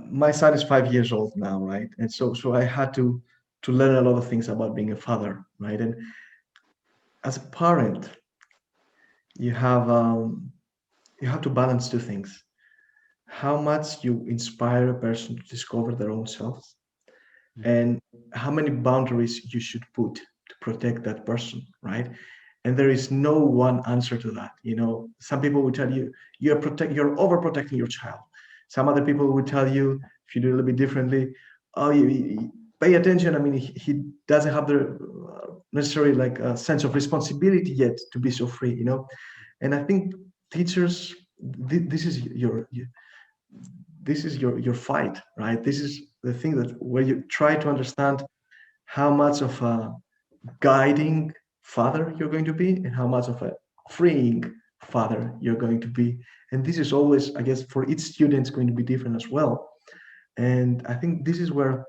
my son is 5 years old now, right? And so I had to learn a lot of things about being a father, right? And as a parent, you have to balance two things: how much you inspire a person to discover their own selves, and how many boundaries you should put to protect that person, right? And there is no one answer to that. You know, some people will tell you you're overprotecting your child. Some other people will tell you, if you do a little bit differently, oh, you pay attention. I mean, he doesn't have the necessary like sense of responsibility yet to be so free, you know. And I think teachers, this is your fight, right? This is the thing that where you try to understand how much of a guiding father you're going to be and how much of a freeing father you're going to be. And this is always, I guess, for each student going to be different as well. And I think this is where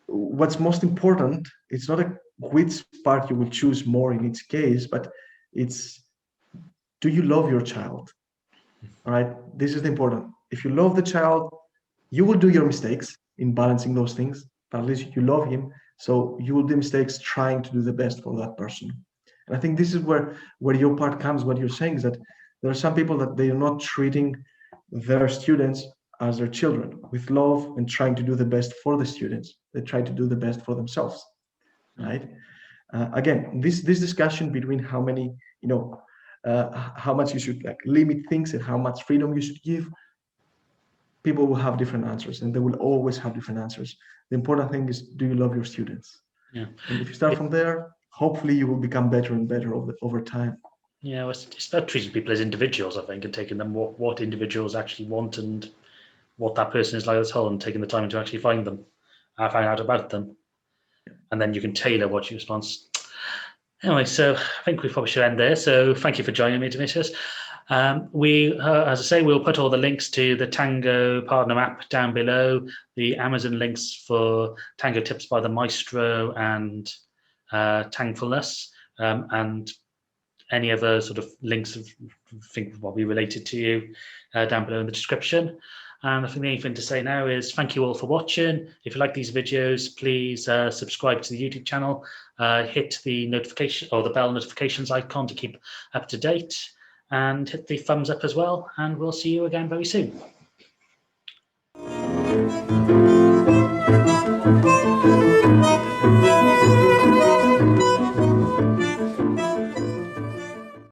what's most important, it's not which part you will choose more in each case, but it's, do you love your child? All right, this is the important. If you love the child, you will do your mistakes in balancing those things, but at least you love him, so you will do mistakes trying to do the best for that person. And I think this is where your part comes. What you're saying is that there are some people that they are not treating their students as their children with love and trying to do the best for the students. They try to do the best for themselves, right? Again, this discussion between how many, how much you should like limit things and how much freedom you should give, people will have different answers, and they will always have different answers. The important thing is, do you love your students? Yeah. And if you start from there, hopefully you will become better and better over time. Yeah, it's about treating people as individuals, I think, and taking them what individuals actually want and what that person is like as a whole, and taking the time to actually find out about them. And then you can tailor what you respond. Anyway, so I think we probably should end there. So thank you for joining me, Dimitris. We, as I say, we'll put all the links to the Tango Partner App down below, the Amazon links for Tango Tips by the Maestro and Tangofulness, and any other sort of links of think will be related to you down below in the description. And I think the only thing to say now is thank you all for watching. If you like these videos, please subscribe to the YouTube channel, hit the notification or the bell notifications icon to keep up to date, and hit the thumbs up as well. And we'll see you again very soon.